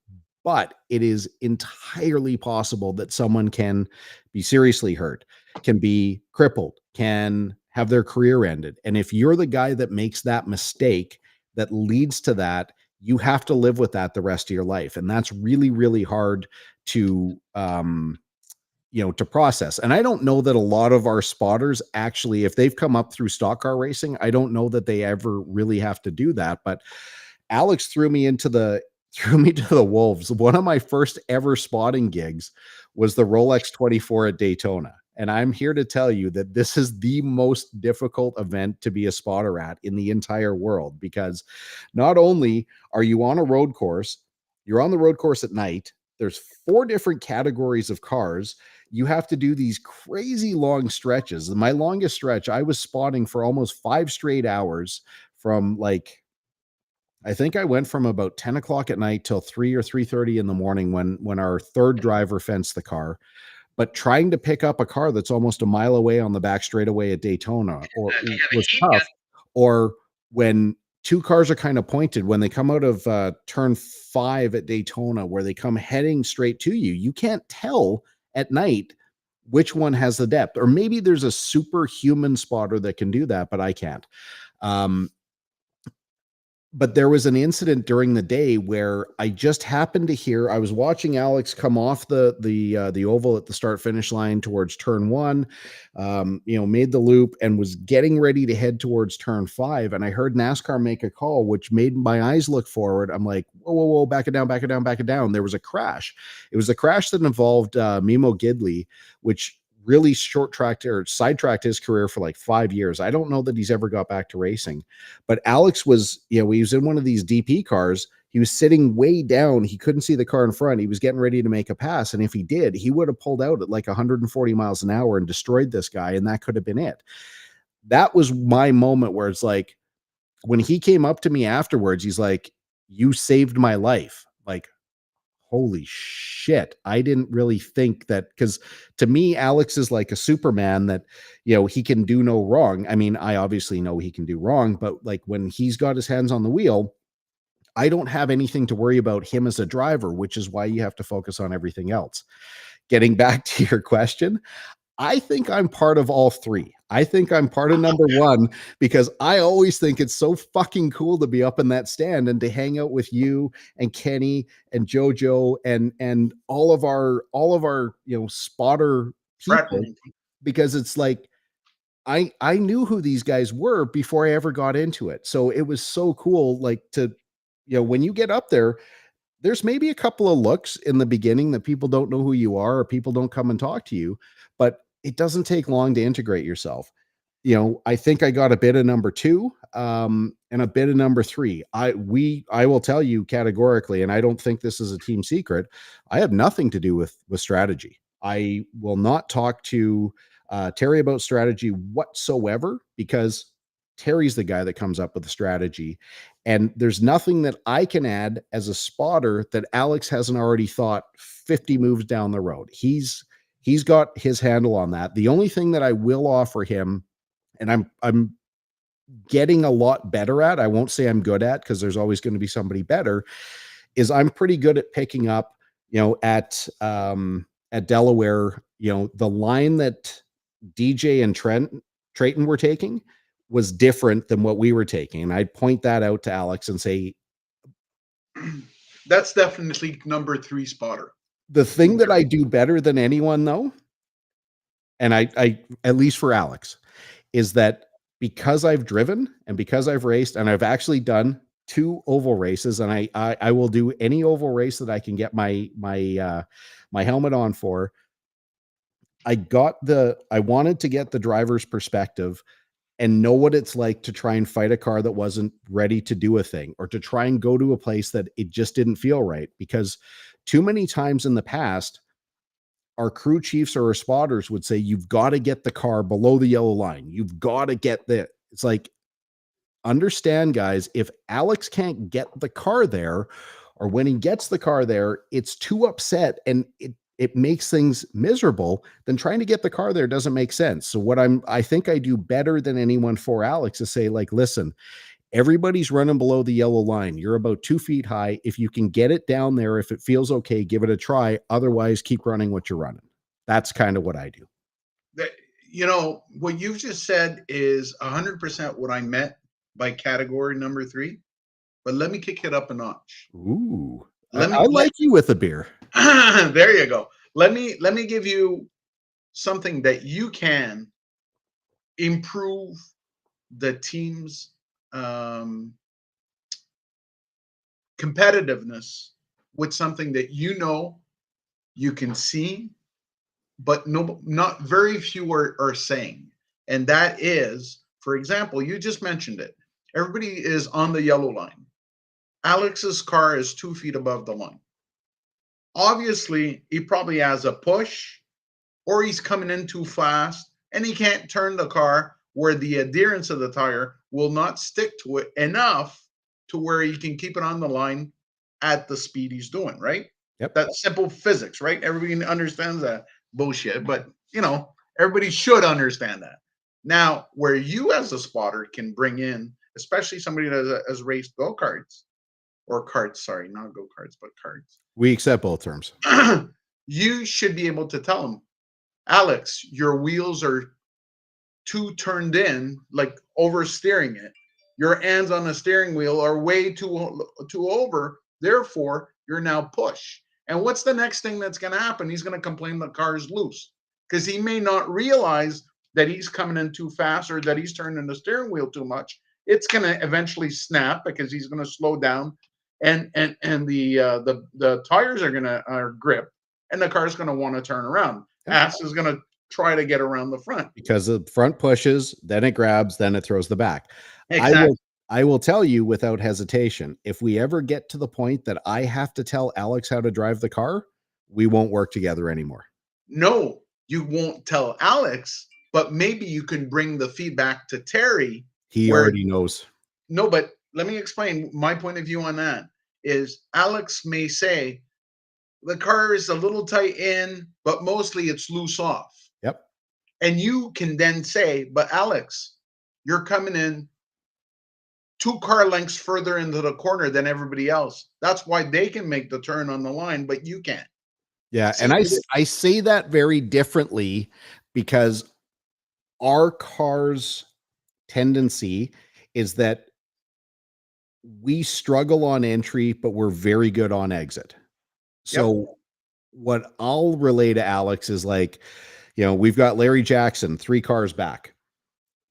but it is entirely possible that someone can be seriously hurt, can be crippled, can have their career ended. And if you're the guy that makes that mistake that leads to that, you have to live with that the rest of your life. And that's really, really hard to to process. And I don't know that a lot of our spotters actually, if they've come up through stock car racing, I don't know that they ever really have to do that. But Alex threw me to the wolves. One of my first ever spotting gigs was the Rolex 24 at Daytona. And I'm here to tell you that this is the most difficult event to be a spotter at in the entire world because not only are you on a road course, you're on the road course at night. There's four different categories of cars. You have to do these crazy long stretches. My longest stretch, I was spotting for almost 5 straight hours from like I think I went from about 10 o'clock at night till 3 or 3:30 in the morning when our third driver fenced the car. But trying to pick up a car that's almost a mile away on the back straightaway at Daytona or Do you have a was heat gun? tough. Or when two cars are kind of pointed, when they come out of turn 5 at Daytona, where they come heading straight to you, you can't tell at night which one has the depth. Or maybe there's a superhuman spotter that can do that, but I can't. Um, but there was an incident during the day where I just happened to hear I was watching Alex come off the oval at the start finish line towards turn 1, made the loop and was getting ready to head towards turn 5, and I heard NASCAR make a call, which made my eyes look forward. I'm like, whoa, whoa, whoa, back it down, back it down, back it down. There was a crash. It was a crash that involved Mimo Gidley, which really short tracked or sidetracked his career for like 5 years. I don't know that he's ever got back to racing. But Alex was, he was in one of these DP cars. He was sitting way down. He couldn't see the car in front. He was getting ready to make a pass. And if he did, he would have pulled out at like 140 miles an hour and destroyed this guy. And that could have been it. That was my moment where it's like, when he came up to me afterwards, he's like, "You saved my life." Like, holy shit. I didn't really think that, because to me, Alex is like a Superman that, he can do no wrong. I mean, I obviously know he can do wrong, but like when he's got his hands on the wheel, I don't have anything to worry about him as a driver, which is why you have to focus on everything else. Getting back to your question, I think I'm part of all three. I think I'm part of number one because I always think it's so fucking cool to be up in that stand and to hang out with you and Kenny and Jojo and all of our spotter people, Fraternity. because it's like I knew who these guys were before I ever got into it. So it was so cool, like to, when you get up there, there's maybe a couple of looks in the beginning that people don't know who you are or people don't come and talk to you, but it doesn't take long to integrate yourself. I think I got a bit of number two, and a bit of number three. I will tell you categorically, and I don't think this is a team secret. I have nothing to do with strategy. I will not talk to Terry about strategy whatsoever because Terry's the guy that comes up with the strategy, and there's nothing that I can add as a spotter that Alex hasn't already thought 50 moves down the road. He's got his handle on that. The only thing that I will offer him, and I'm getting a lot better at, I won't say I'm good at because there's always going to be somebody better, is I'm pretty good at picking up, at Delaware, the line that DJ and Trayton were taking was different than what we were taking. And I'd point that out to Alex and say, That's definitely number three spotter. the thing that I do better than anyone though, and I at least for Alex, is that because I've driven and because I've raced and I've actually done two oval races, and I will do any oval race that I can get my helmet on for. I wanted to get the driver's perspective and know what it's like to try and fight a car that wasn't ready to do a thing, or to try and go to a place that it just didn't feel right. Because too many times in the past, our crew chiefs or our spotters would say, you've got to get the car below the yellow line. You've got to get the, it's like, understand guys, if Alex can't get the car there, or when he gets the car there, it's too upset and it makes things miserable, then trying to get the car there doesn't make sense. So I think I do better than anyone for Alex is say, like, listen, everybody's running below the yellow line. You're about 2 feet high. If you can get it down there, if it feels okay, give it a try. Otherwise, keep running what you're running. That's kind of what I do. What you've just said is 100% what I meant by category number three. But let me kick it up a notch. Ooh, Let me I like you with a beer. There you go. Let me give you something that you can improve the team's competitiveness with something that you can see, but not very few are saying. And that is, for example, you just mentioned it. Everybody is on the yellow line. Alex's car is 2 feet above the line. Obviously, he probably has a push, or he's coming in too fast and he can't turn the car where the adherence of the tire will not stick to it enough to where he can keep it on the line at the speed he's doing, right? Yep. That's simple physics, right? Everybody understands that bullshit, but everybody should understand that. Now, where you as a spotter can bring in, especially somebody that has raced go-karts or karts, sorry, not go-karts, but karts. We accept both terms. You should be able to tell them, Alex, your wheels are too turned in, like oversteering it. Your hands on the steering wheel are way too over. Therefore, you're now push. And what's the next thing that's going to happen? He's going to complain the car's loose because he may not realize that he's coming in too fast or that he's turning the steering wheel too much. It's going to eventually snap because he's going to slow down, and the tires are going to grip, and the car's going to want to turn around. Ass is going to try to get around the front because the front pushes, then it grabs, then it throws the back. Exactly. I will tell you without hesitation, if we ever get to the point that I have to tell Alex how to drive the car, we won't work together anymore. No, you won't tell Alex, but maybe you can bring the feedback to Terry. He already knows. No, but let me explain my point of view on that. Is Alex may say, the car is a little tight in, but mostly it's loose off. Yep. And you can then say, but Alex, you're coming in 2 car lengths further into the corner than everybody else. That's why they can make the turn on the line, but you can't. Yeah. And I say that very differently because our car's tendency is that we struggle on entry, but we're very good on exit. So what I'll relay to Alex is like, we've got Larry Jackson 3 cars back.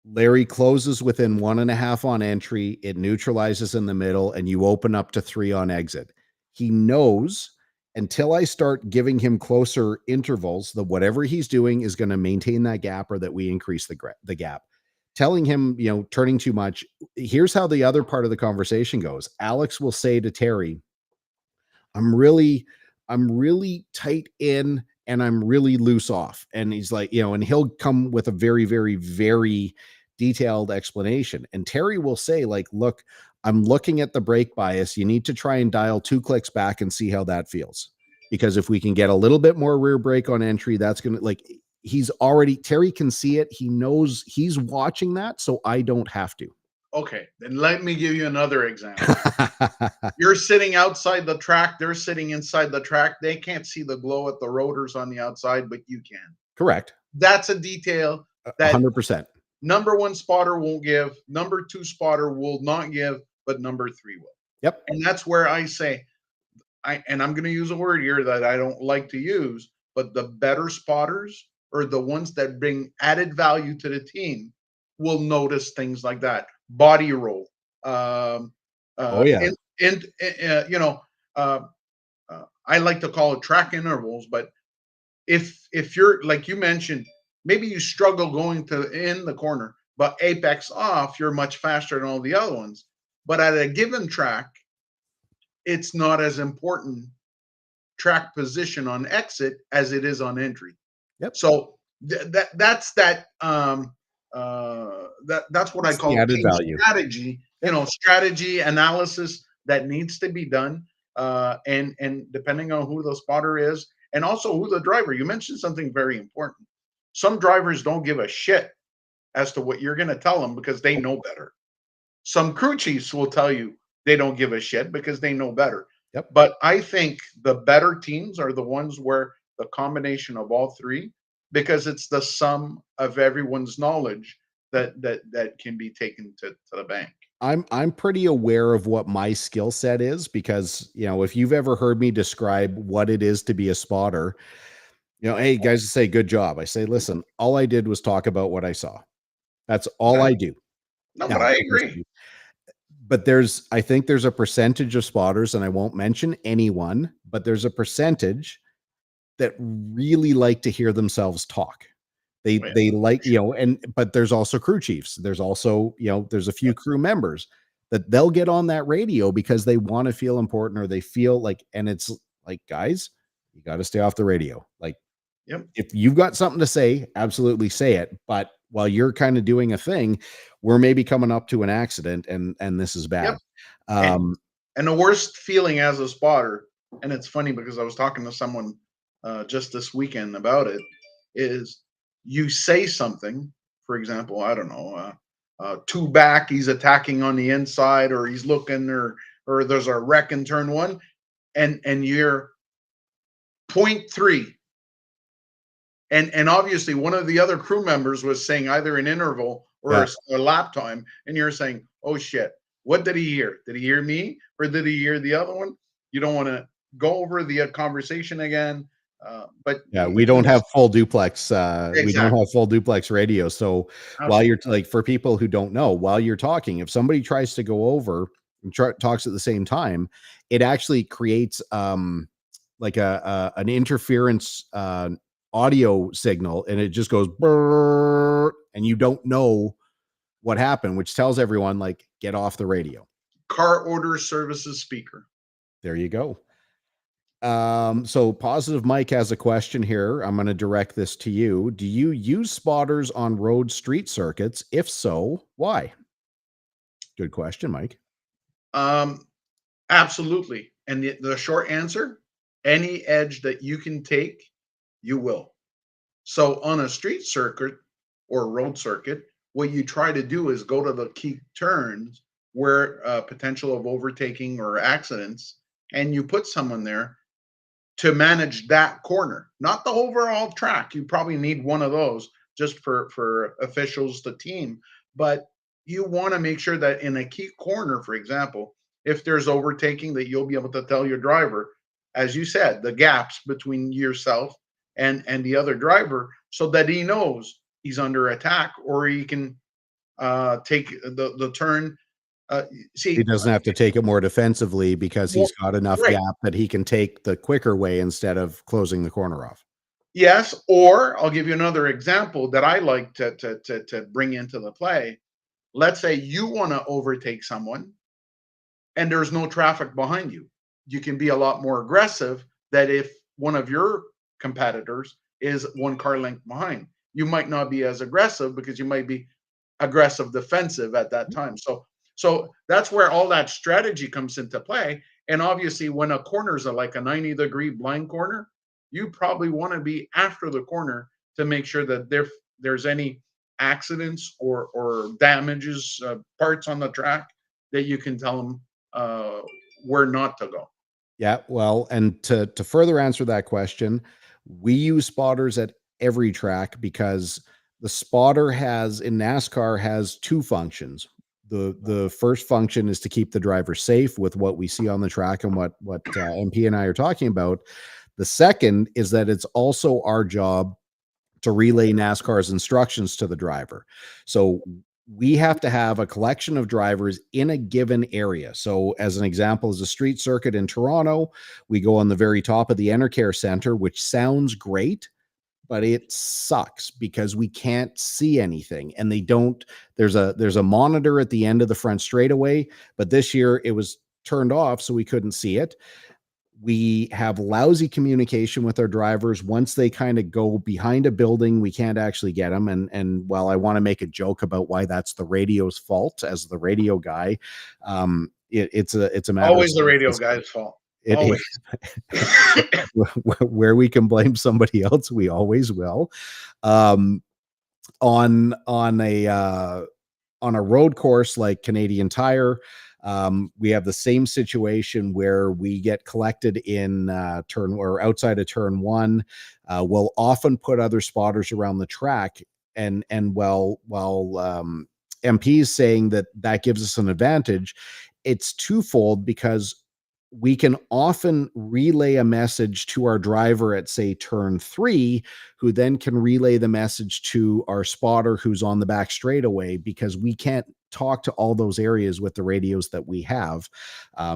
Larry closes within 1.5 on entry, it neutralizes in the middle, and you open up to 3 on exit. He knows until I start giving him closer intervals that whatever he's doing is going to maintain that gap or that we increase the gap. Telling him, turning too much. Here's how the other part of the conversation goes. Alex will say to Terry, I'm really tight in and I'm really loose off. And he's like, and he'll come with a very, very, very detailed explanation. And Terry will say, like, look, I'm looking at the brake bias. You need to try and dial 2 clicks back and see how that feels. Because if we can get a little bit more rear brake on entry, that's going to Terry can see it. He knows he's watching that. So I don't have to. Okay, then let me give you another example. You're sitting outside the track, they're sitting inside the track. They can't see the glow at the rotors on the outside, but you can. Correct. That's a detail that 100%. number 1 spotter won't give, number 2 spotter will not give, but number 3 will. Yep. And that's where I say, I'm going to use a word here that I don't like to use, but the better spotters or the ones that bring added value to the team will notice things like that. Body roll. Oh, yeah. You know, I like to call it track intervals, but if you're like you mentioned, maybe you struggle going to in the corner, but apex off, you're much faster than all the other ones. But at a given track, it's not as important track position on exit as it is on entry. Yep. So that's what I call added team value. strategy. Yep. Strategy analysis that needs to be done, and depending on who the spotter is, and also who the driver. You mentioned something very important. Some drivers don't give a shit as to what you're going to tell them because they know better. Some crew chiefs will tell you they don't give a shit because they know better. Yep. But I think the better teams are the ones where the combination of all three, because it's the sum of everyone's knowledge that can be taken to the bank. I'm pretty aware of what my skill set is because, if you've ever heard me describe what it is to be a spotter, hey guys, say good job. I say, listen, all I did was talk about what I saw. That's all I do. No, but Now, I agree. but I think there's a percentage of spotters, and I won't mention anyone, but there's a percentage that really like to hear themselves talk. They like, but there's also crew chiefs. There's also, there's a few crew members that they'll get on that radio because they want to feel important or they feel like, and it's like, guys, you got to stay off the radio. Like, if you've got something to say, absolutely say it. But while you're kind of doing a thing, we're maybe coming up to an accident and this is bad. Yep. And the worst feeling as a spotter, and it's funny because I was talking to someone just this weekend about it, is you say something, for example, I don't know, two back, he's attacking on the inside, or he's looking, or there's a wreck in turn one, and you're 0.3. And obviously one of the other crew members was saying either an interval or a lap time, and you're saying, oh shit, what did he hear? Did he hear me or did he hear the other one? You don't want to go over the conversation again. But we don't have full duplex. Exactly. We don't have full duplex radio. So while you're like, for people who don't know, while you're talking, if somebody tries to go over and talks at the same time, it actually creates like an interference audio signal, and it just goes brrr, and you don't know what happened, which tells everyone like, get off the radio. Car order services speaker. There you go. So Positive Mike has a question here. I'm going to direct this to you. Do you use spotters on road street circuits? If so, why? Good question, Mike. Absolutely. And the short answer, any edge that you can take, you will. So on a street circuit or road circuit, what you try to do is go to the key turns where potential of overtaking or accidents, and you put someone there to manage that corner, not the overall track. You probably need one of those just for officials, the team, but you want to make sure that in a key corner, for example, if there's overtaking, that you'll be able to tell your driver, as you said, the gaps between yourself and the other driver, so that he knows he's under attack, or he can take the turn. Uh, He see, doesn't have to take it more defensively because more, he's got enough right? gap that he can take the quicker way instead of closing the corner off. Yes, or I'll give you another example that I like to bring into the play. Let's say you want to overtake someone and there's no traffic behind you. You can be a lot more aggressive that if one of your competitors is one car length behind. You might not be as aggressive because you might be aggressive defensive at that time. So that's where all that strategy comes into play. And obviously, when a corner is like a 90-degree blind corner, you probably want to be after the corner to make sure that there's any accidents or damages, parts on the track that you can tell them uh, where not to go. Yeah, well, and to further answer that question, we use spotters at every track because the spotter has in NASCAR has two functions. The first function is to keep the driver safe with what we see on the track and what MP and I are talking about. The second is that it's also our job to relay NASCAR's instructions to the driver. So we have to have a collection of drivers in a given area. So, as an example, as a street circuit in Toronto, we go on the very top of the Enercare Center, which sounds great, but it sucks because we can't see anything. And they don't. There's a monitor at the end of the front straightaway, but this year it was turned off, so we couldn't see it. We have lousy communication with our drivers. Once they kind of go behind a building, we can't actually get them. And while I want to make a joke about why that's the radio's fault as the radio guy, it's a matter of Always the radio simplicity. guy's fault. It Always. where we can blame somebody else, we always will. Um, on on a road course like Canadian Tire, we have the same situation where we get collected in turn or outside of turn one. We'll often put other spotters around the track, and while MP is saying that that gives us an advantage, it's twofold because we can often relay a message to our driver at say turn three, who then can relay the message to our spotter who's on the back straightaway because we can't talk to all those areas with the radios that we have.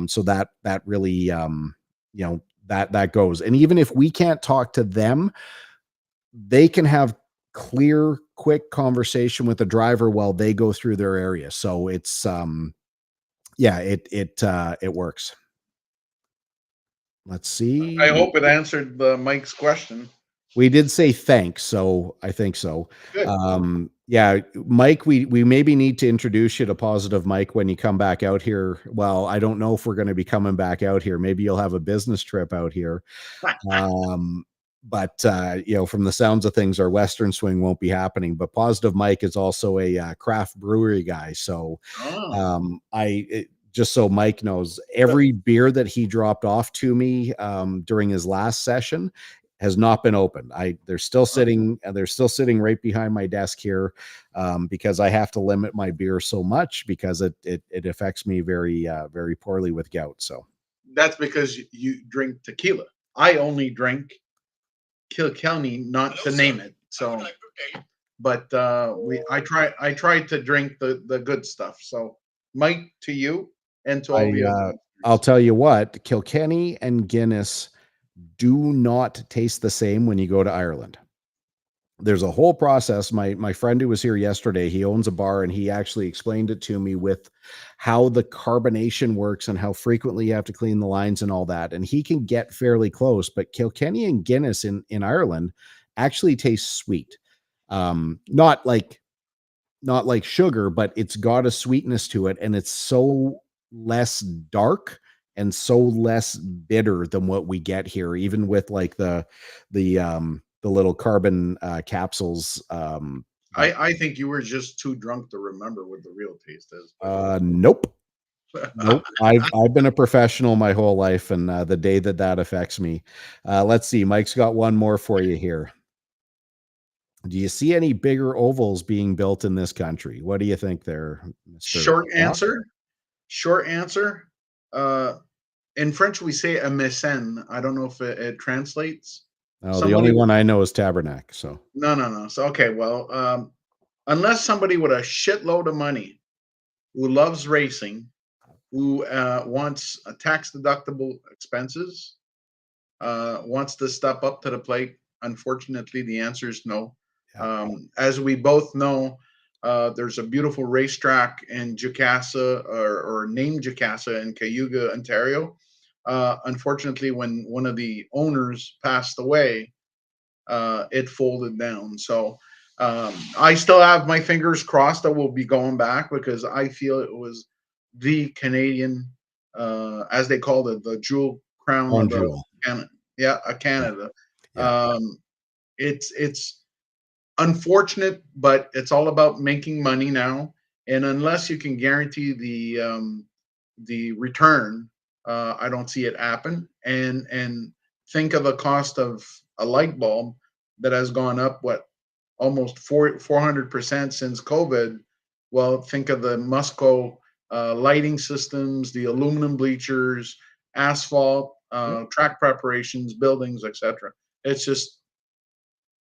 So that really that goes. And even if we can't talk to them, they can have clear, quick conversation with the driver while they go through their area. So it's yeah, it works. Let's I see. hope it answered the Mike's question. We did say thanks, so I think so. Good. Yeah, Mike, we maybe need to introduce you to Positive Mike when you come back out here. Well, I don't know if we're gonna be coming back out here. Maybe you'll have a business trip out here. Um, but from the sounds of things, our Western swing won't be happening. But Positive Mike is also a craft brewery guy, so Oh, just so Mike knows, every beer that he dropped off to me during his last session has not been opened. They're still sitting right behind my desk here because I have to limit my beer so much because it affects me very poorly with gout. So that's because you drink tequila. I only drink Kilkenny, not to name it. So, but we I try to drink the good stuff. So, Mike, to you and to all I the other I'll listeners. tell you what, Kilkenny and Guinness do not taste the same when you go to Ireland. There's a whole process. My friend who was here yesterday, he owns a bar and he actually explained it to me with how the carbonation works and how frequently you have to clean the lines and all that. And he can get fairly close, but Kilkenny and Guinness in Ireland actually taste sweet. Not like sugar, but it's got a sweetness to it, and it's so less dark and so less bitter than what we get here, even with like the little carbon capsules. But I think you were just too drunk to remember what the real taste is. But nope. Nope. I've been a professional my whole life, and the day that affects me. Let's see. Mike's got one more for you here. Do you see any bigger ovals being built in this country? What do you think there, Mr. short Rock? answer, short answer. Uh, in French, we say a mécène. I don't know if it translates. Oh, the Somebody only with one I know is Tabernac, so no, no, no. So okay, well, unless somebody with a shitload of money who loves racing, who wants a tax deductible expenses, wants to step up to the plate. Unfortunately, the answer is no. Yeah. As we both know, there's a beautiful racetrack in Jacassa, or named Jacassa, in Cayuga, Ontario. Unfortunately, when one of the owners passed away, it folded down. So I still have my fingers crossed that we'll be going back, because I feel it was the Canadian, as they called it, the jewel crown Crown of the jewel. Canada. Yeah, a Yeah. Canada. Yeah. Um, it's unfortunate, but it's all about making money now. And unless you can guarantee the return, I don't see it happen. And think of the cost of a light bulb that has gone up, what, almost 400% since COVID. Well, think of the Musco lighting systems, the aluminum bleachers, asphalt, Yep. track preparations, buildings, etc. It's just,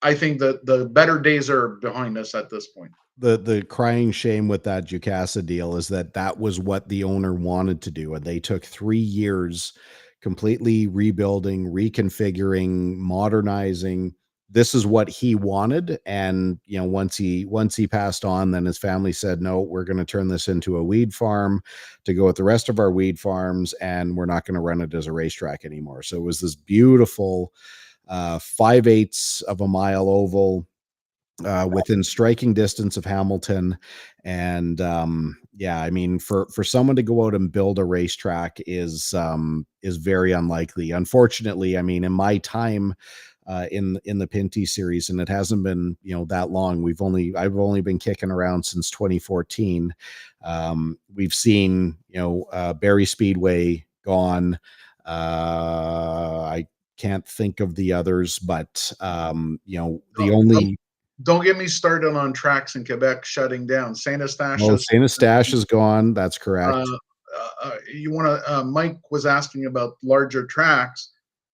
I think that the better days are behind us at this point. The crying shame with that Jacassa deal is that that was what the owner wanted to do, and they took 3 years completely rebuilding, reconfiguring, modernizing. This is what he wanted, and, once he passed on, then his family said, "No, we're gonna turn this into a weed farm to go with the rest of our weed farms, and we're not gonna run it as a racetrack anymore." So it was this beautiful, 5/8 of a mile oval, within striking distance of Hamilton. And yeah, I mean, for someone to go out and build a racetrack is very unlikely. Unfortunately, I mean, in my time in the Pinty series, and it hasn't been that long. I've only been kicking around since 2014. We've seen Barrie Speedway gone. I can't think of the others, but the Don't, only don't get me started on tracks in Quebec shutting down. Saint Oh, Eustatius. Saint Eustache is gone, that's correct. You want to? Mike was asking about larger tracks.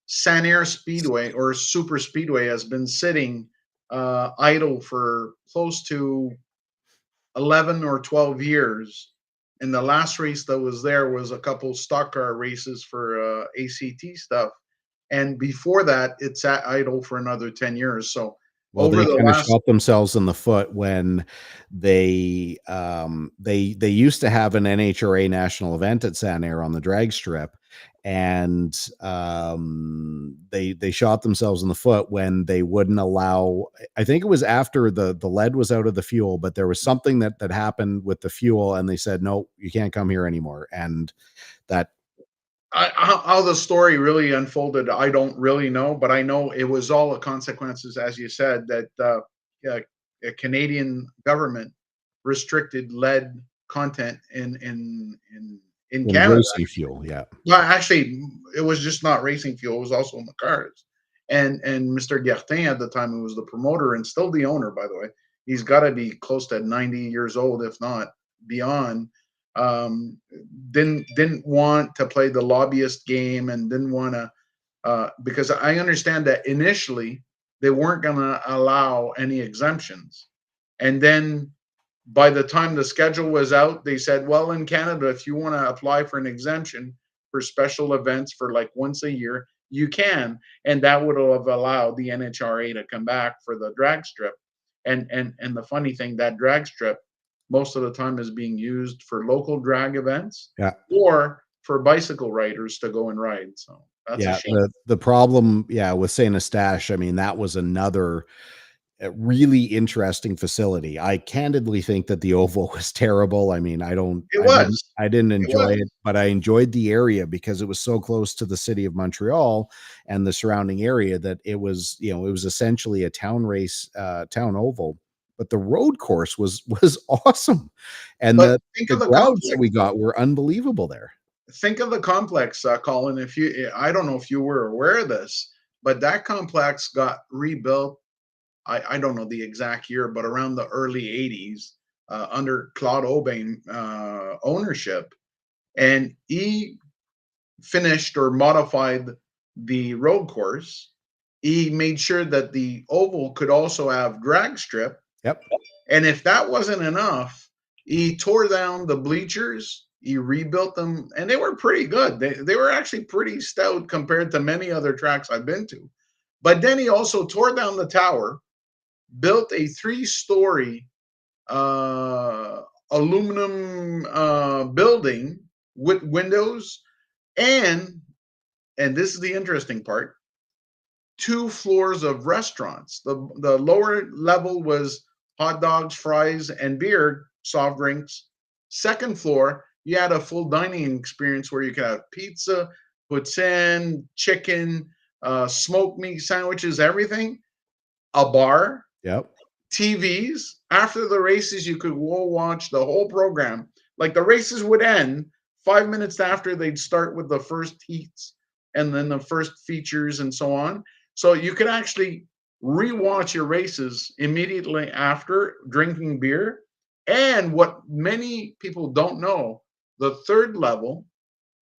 Sanair Speedway, or Super Speedway, has been sitting idle for close to 11 or 12 years. And the last race that was there was a couple stock car races for ACT stuff. And before that, it sat idle for another 10 years. So Well, over they the kinda last, shot themselves in the foot when they used to have an NHRA national event at San Air on the drag strip, and, they shot themselves in the foot when they wouldn't allow. I think it was after the lead was out of the fuel, but there was something that happened with the fuel, and they said, "No, you can't come here anymore," and that how the story really unfolded, I don't really know, but I know it was all the consequences, as you said, that uh, a Canadian government restricted lead content in in Canada. racing fuel, yeah. Well, actually, it was just not racing fuel; it was also in the cars. And Mr. Guertin at the time, who was the promoter and still the owner, by the way, he's got to be close to 90 years old, if not beyond. Um, didn't want to play the lobbyist game, and didn't want to, because I understand that initially they weren't going to allow any exemptions, and then by the time the schedule was out, they said, well, in Canada, if you want to apply for an exemption for special events for like once a year, you can. And that would have allowed the NHRA to come back for the drag strip. And the funny thing, that drag strip most of the time is being used for local drag events Yeah. or for bicycle riders to go and ride. So that's a Yeah, shame. the problem, yeah, with Saint Eustache, I mean, that was another, really interesting facility. I candidly think that the Oval was terrible. I mean, It was. I didn't It enjoy was. it, but I enjoyed the area because it was so close to the city of Montreal and the surrounding area that it was essentially a town race, town oval, but the road course was awesome, and But think the of the crowds that complex, we got though. were unbelievable there. Think of the complex, Colin. If you, I don't know if you were aware of this, but that complex got rebuilt. I don't know the exact year, but around the early '80s, under Claude Aubin ownership, and he finished or modified the road course. He made sure that the oval could also have drag strip, Yep. And if that wasn't enough, he tore down the bleachers, he rebuilt them, and they were pretty good. They were actually pretty stout compared to many other tracks I've been to. But then he also tore down the tower, built a three-story uh, aluminum building with windows, and this is the interesting part, two floors of restaurants. The lower level was hot dogs, fries, and beer, soft drinks. Second floor, you had a full dining experience where you could have pizza, poutine, chicken, smoked meat sandwiches, everything. A bar, Yep. TVs. After the races, you could go watch the whole program. Like the races would end 5 minutes after they'd start with the first heats and then the first features and so on. So you could actually rewatch your races immediately after drinking beer. And what many people don't know, the third level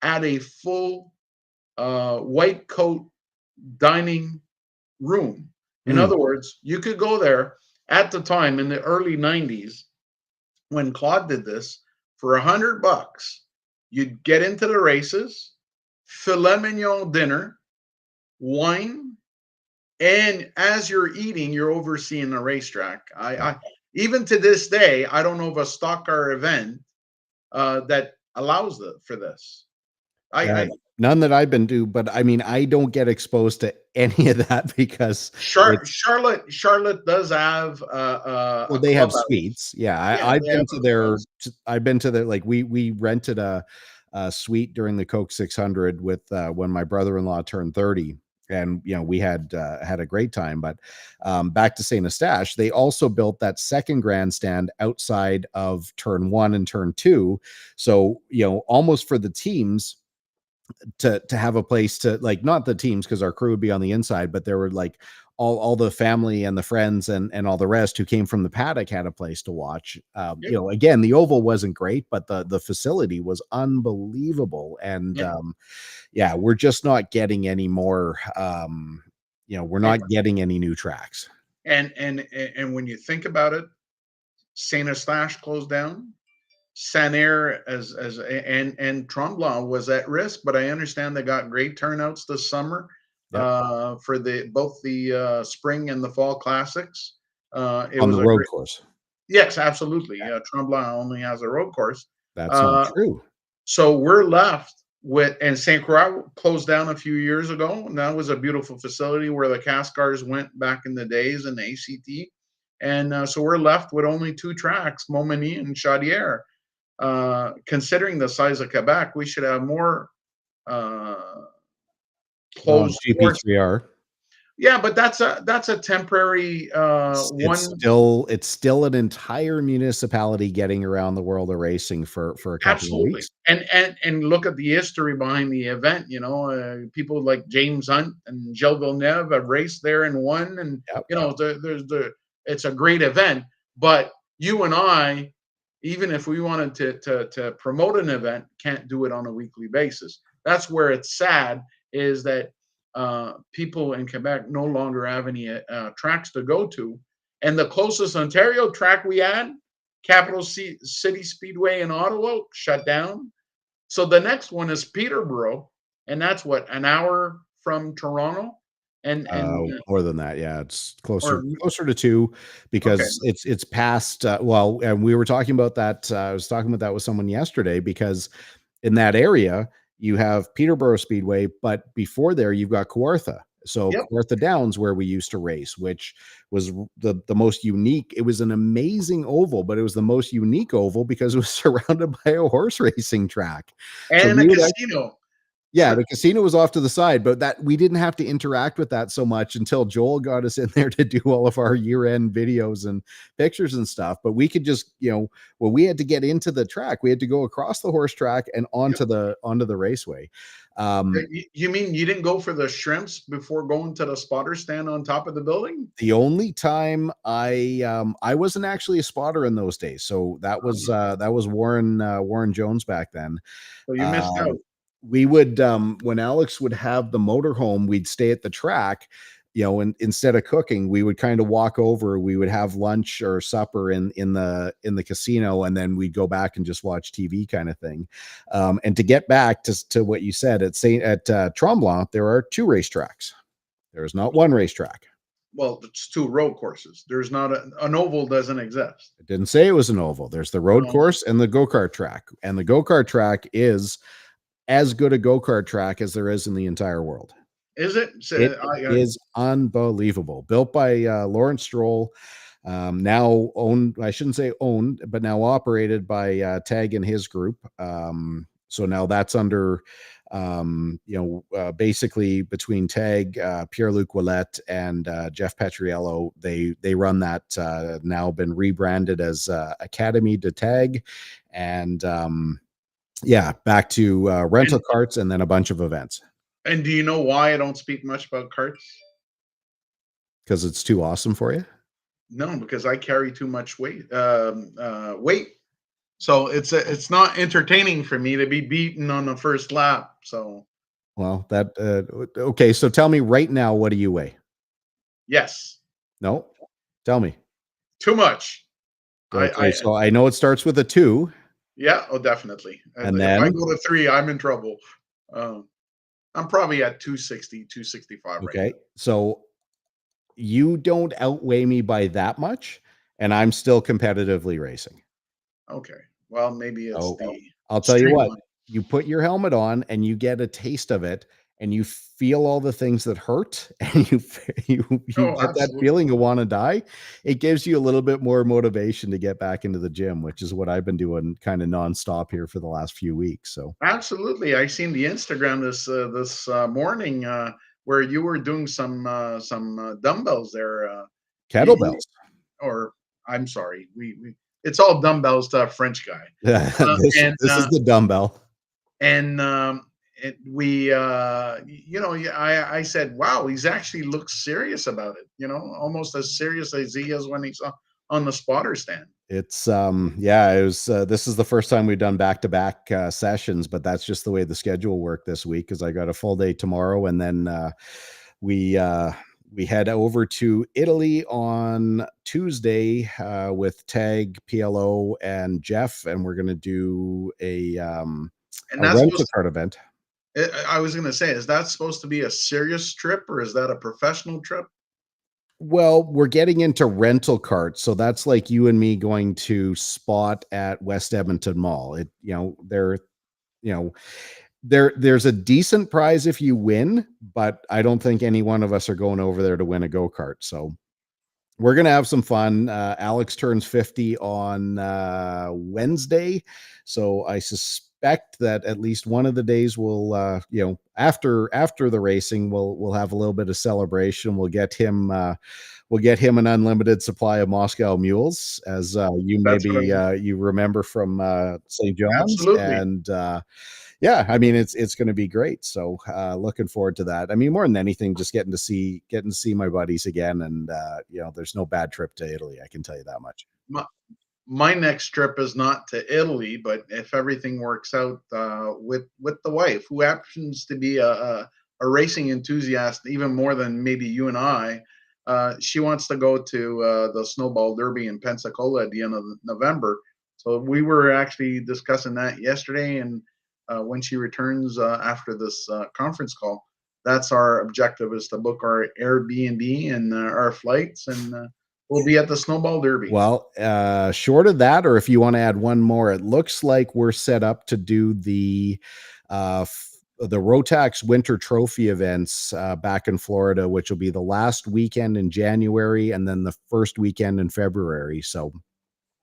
had a full white coat dining room. In Mm. other words, you could go there at the time in the early 90s when Claude did this for $100. You'd get into the races, filet mignon dinner, wine, and as you're eating, you're overseeing the racetrack. I even to this day, I don't know of a stock car event that allows for this. Yeah, I none that I've been to, but I mean, I don't get exposed to any of that because it's Charlotte does have well, a they have clubhouse. suites. Yeah, Yeah, I've they have been a to their clubhouse. I've been to their like we rented a suite during the Coke 600 with when my brother-in-law turned 30, and we had a great time. But back to St. Eustache, they also built that second grandstand outside of turn 1 and turn 2. So, almost for the teams to have a place to, like, not the teams because our crew would be on the inside, but there were like all the family and the friends and all the rest who came from the paddock had a place to watch. Yep, Again, the oval wasn't great, but the facility was unbelievable. And yep. yeah, we're just not getting any more. We're And, not getting any new tracks. and when you think about it, Saint Eustache closed down. Saint Air and Tremblant was at risk, but I understand they got great turnouts this summer Yep. for the both the spring and the fall classics. It On was the a road great. course. Yes, absolutely. Tremblant only has a road course. That's not Uh, true. so we're left with, and St. Croix closed down a few years ago, and that was a beautiful facility where the Cascars went back in the days in the ACT. And so we're left with only two tracks, Montmagny and Chaudière. Considering the size of Quebec, we should have more uh, Oh, closed course. GP3R. Yeah, but that's a temporary one. It's still an entire municipality getting around the world of racing for a couple of Absolutely, weeks. and look at the history behind the event. People like James Hunt and Gilles Villeneuve have raced there and won, and Yep. it's a great event. But you and I, even if we wanted to promote an event, can't do it on a weekly basis. That's where it's sad, is that people in Quebec no longer have any tracks to go to, and the closest Ontario track we had, Capital City Speedway in Ottawa, shut down. So the next one is Peterborough, and that's what, an hour from Toronto, and More than that, yeah, it's or closer to 2 okay, because it's past, well, and we were talking about that, I was talking about that with someone yesterday because in that area, you have Peterborough Speedway, but before there, you've got Kawartha. So yep, Kawartha Downs, where we used to race, which was the most unique. It was an amazing oval, but it was the most unique oval because it was surrounded by a horse racing track. So and a we would casino. yeah, the casino was off to the side, but that we didn't have to interact with that so much until Joel got us in there to do all of our year-end videos and pictures and stuff. But we could just, when we had to get into the track, we had to go across the horse track and Yep. onto the raceway. You mean you didn't go for the shrimps before going to the spotter stand on top of the building? The only time I wasn't actually a spotter in those days, so that was Warren Jones back then. So you missed Um, out. we would when Alex would have the motorhome, we'd stay at the track. instead of cooking, we would kind of walk over, we would have lunch or supper in the casino, and then we'd go back and just watch TV kind of thing. And to get back to what you said, at Tremblant, there are two racetracks. There is not one racetrack. Well, it's two road courses. There's not an oval doesn't exist. It didn't say it was an oval. There's the road No. course and the go-kart track. And the go-kart track is as good a go-kart track as there is in the entire world. Is it? So It is unbelievable. Built by Lawrence Stroll, now owned, I shouldn't say owned, but now operated by Tag and his group. So now that's under, basically between Tag, Pierre-Luc Ouellette, and Jeff Petriello. They run that, now been rebranded as Academy de Tag. And back to rental carts and then a bunch of events. And do you know why I don't speak much about carts? Because it's too awesome for you? No, because I carry too much weight. So it's not entertaining for me to be beaten on the first lap. So, well, okay. So tell me right now, what do you weigh? Yes. No, tell me. Too much. Okay, so I know it starts with a 2. Yeah. Oh, definitely. And if then I go to 3, I'm in trouble. I'm probably at 260, 265 right now. Okay, so you don't outweigh me by that much, and I'm still competitively racing. Okay. Well, maybe it's I'll tell you what, streamline. you put your helmet on and you get a taste of it, and you feel all the things that hurt, and you Oh, get that absolutely. feeling of want to die. It gives you a little bit more motivation to get back into the gym, which is what I've been doing kind of nonstop here for the last few weeks. So Absolutely. I seen the Instagram this morning where you were doing some dumbbells there. kettlebells. Or I'm sorry, we it's all dumbbells to a French guy. This is the dumbbell. And we I said, wow, he's actually looks serious about it, almost as serious as he is when he's on the spotter stand. It's it was this is the first time we've done back-to-back sessions, but that's just the way the schedule worked this week, because I got a full day tomorrow, and then we head over to Italy on Tuesday with Tag, PLO, and Jeff, and we're gonna do a And that's rental cart event. I was going to say, is that supposed to be a serious trip or is that a professional trip? Well, we're getting into rental carts, so that's like you and me going to Spot at West Edmonton Mall. There's a decent prize if you win, but I don't think any one of us are going over there to win a go-kart. So we're going to have some fun. Alex turns 50 on Wednesday, so I suspect that at least one of the days will, after the racing, we'll have a little bit of celebration. We'll get him an unlimited supply of Moscow mules, as you remember from St. John's. Absolutely. And I mean, it's going to be great. So looking forward to that. I mean, more than anything, just getting to see my buddies again. And there's no bad trip to Italy, I can tell you that much. My next trip is not to Italy, but if everything works out with the wife, who happens to be a racing enthusiast, even more than maybe you and I, she wants to go to the Snowball Derby in Pensacola at the end of November. So we were actually discussing that yesterday, and when she returns after this conference call, that's our objective, is to book our Airbnb and our flights, and we'll be at the Snowball Derby. Well, short of that, or if you want to add one more, it looks like we're set up to do the Rotax Winter Trophy events back in Florida, which will be the last weekend in January and then the first weekend in February. So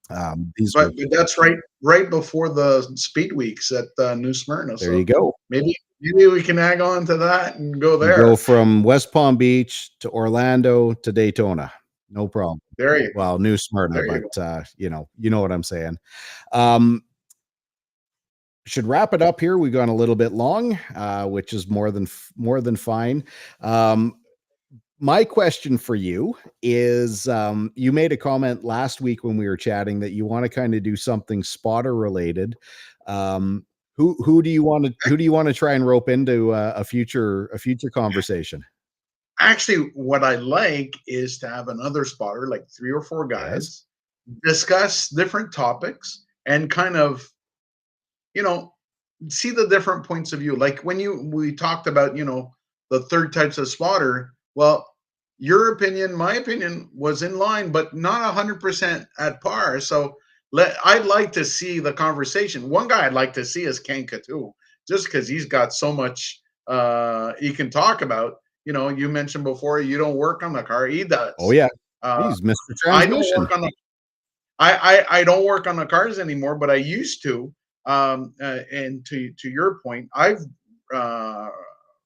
but that's right before the Speed Weeks at New Smyrna. There you go. Maybe we can hang on to that and go there. Go from West Palm Beach to Orlando to Daytona. No problem. There you go. Well, New Smyrna, but you know what I'm saying. Should wrap it up here. We've gone a little bit long, which is more than fine. My question for you is, you made a comment last week when we were chatting that you want to kind of do something spotter related. Who do you want to try and rope into a future conversation? Actually, what I like is to have another spotter, like 3 or 4 Yes. guys, discuss different topics and kind of, you know, see the different points of view. Like when we talked about, the third types of spotter. Well, your opinion, my opinion was in line, but not 100% at par. So I'd like to see the conversation. One guy I'd like to see is Ken Katu, just because he's got so much he can talk about. You mentioned before you don't work on the car. He Oh, does. yeah. Uh, He's Mr. I don't Transmission. work on the I don't work on the cars anymore, but I used to. And to your point, I've uh,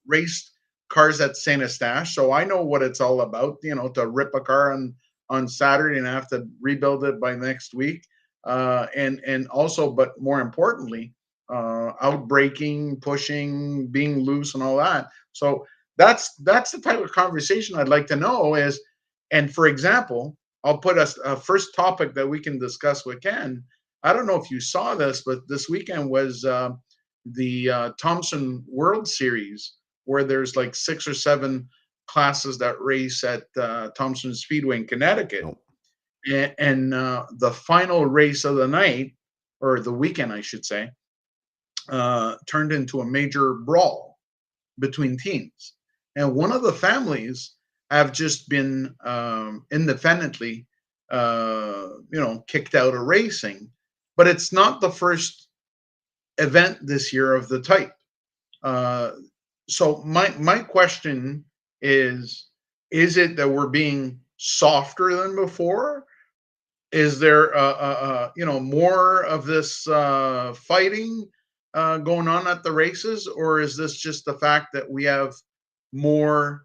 raced cars at Saint Eustache, so I know what it's all about. To rip a car on Saturday and have to rebuild it by next week, and also, but more importantly, out braking, pushing, being loose, and all that. So that's the type of conversation I'd like to know is, and for example, I'll put a first topic that we can discuss with Ken. I don't know if you saw this, but this weekend was the Thompson World Series, where there's like 6 or 7 classes that race at Thompson Speedway in Connecticut. No. And the final race of the night, or the weekend, I should say, turned into a major brawl between teams. And one of the families have just been independently, kicked out of racing. But it's not the first event this year of the type. Uh, so my question is it that we're being softer than before? Is there more of this fighting going on at the races, or is this just the fact that we have more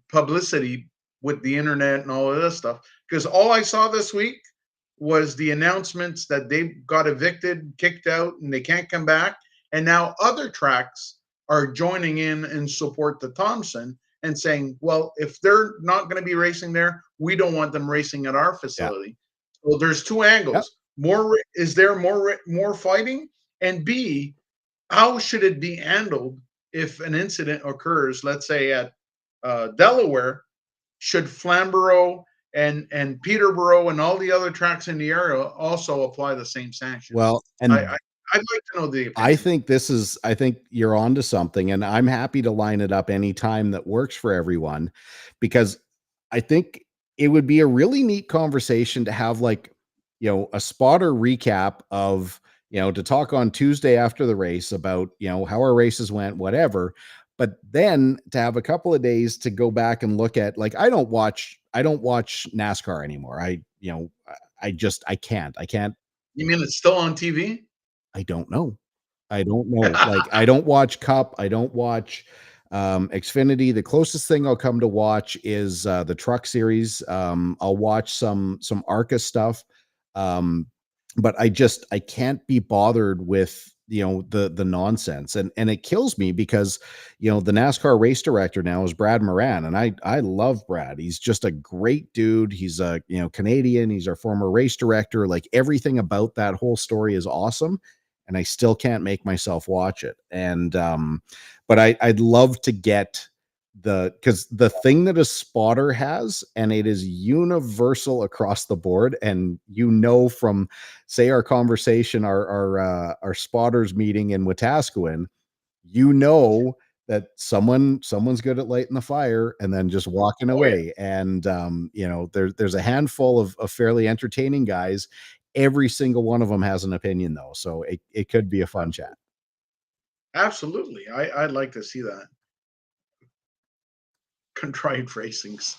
publicity with the internet and all of this stuff? Because all I saw this week was the announcements that they got evicted, kicked out, and they can't come back. And now other tracks are joining in and support the Thompson and saying, well, if they're not going to be racing there, we don't want them racing at our Yeah. facility. Well, there's two Yep. angles. Is there more fighting? And B, how should it be handled if an incident occurs, let's say at Delaware? Should Flamborough and Peterborough and all the other tracks in the area also apply the same sanctions? Well, I, and I I'd like to know the I opinion. think I think you're onto something, and I'm happy to line it up anytime that works for everyone, because I think it would be a really neat conversation to have, like, a spotter recap of, to talk on Tuesday after the race about, how our races went, whatever. But then to have a couple of days to go back and look at, like, I don't watch NASCAR anymore. I can't. You mean it's still on TV? I don't know. I don't know. Like, I don't watch Cup. I don't watch Xfinity. The closest thing I'll come to watch is the Truck Series. I'll watch some ARCA stuff. Um, but I can't be bothered with the nonsense, and it kills me because the NASCAR race director now is Brad Moran, and I love Brad. He's just a great dude. He's a Canadian. He's our former race director. Like, everything about that whole story is awesome, and I still can't make myself watch it. And but I'd love to get because the thing that a spotter has, and it is universal across the board, and from, say, our conversation, our spotters meeting in Wetaskiwin, that someone's good at lighting the fire and then just walking Oh yeah, away. And there's a handful of fairly entertaining guys. Every single one of them has an opinion, though, so it could be a fun chat. absolutely. I'd like to see that. Contrived racings.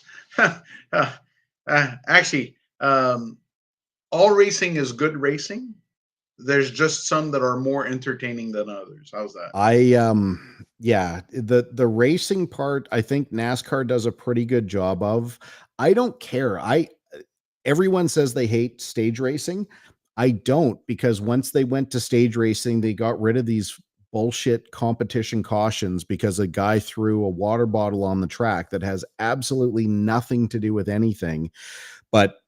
Actually, all racing is good racing. There's just some that are more entertaining than others. How's that? Yeah, the racing part, I think NASCAR does a pretty good job of. I don't care. I Everyone says they hate stage racing. I don't, because once they went to stage racing, they got rid of these bullshit competition cautions because a guy threw a water bottle on the track that has absolutely nothing to do with anything. But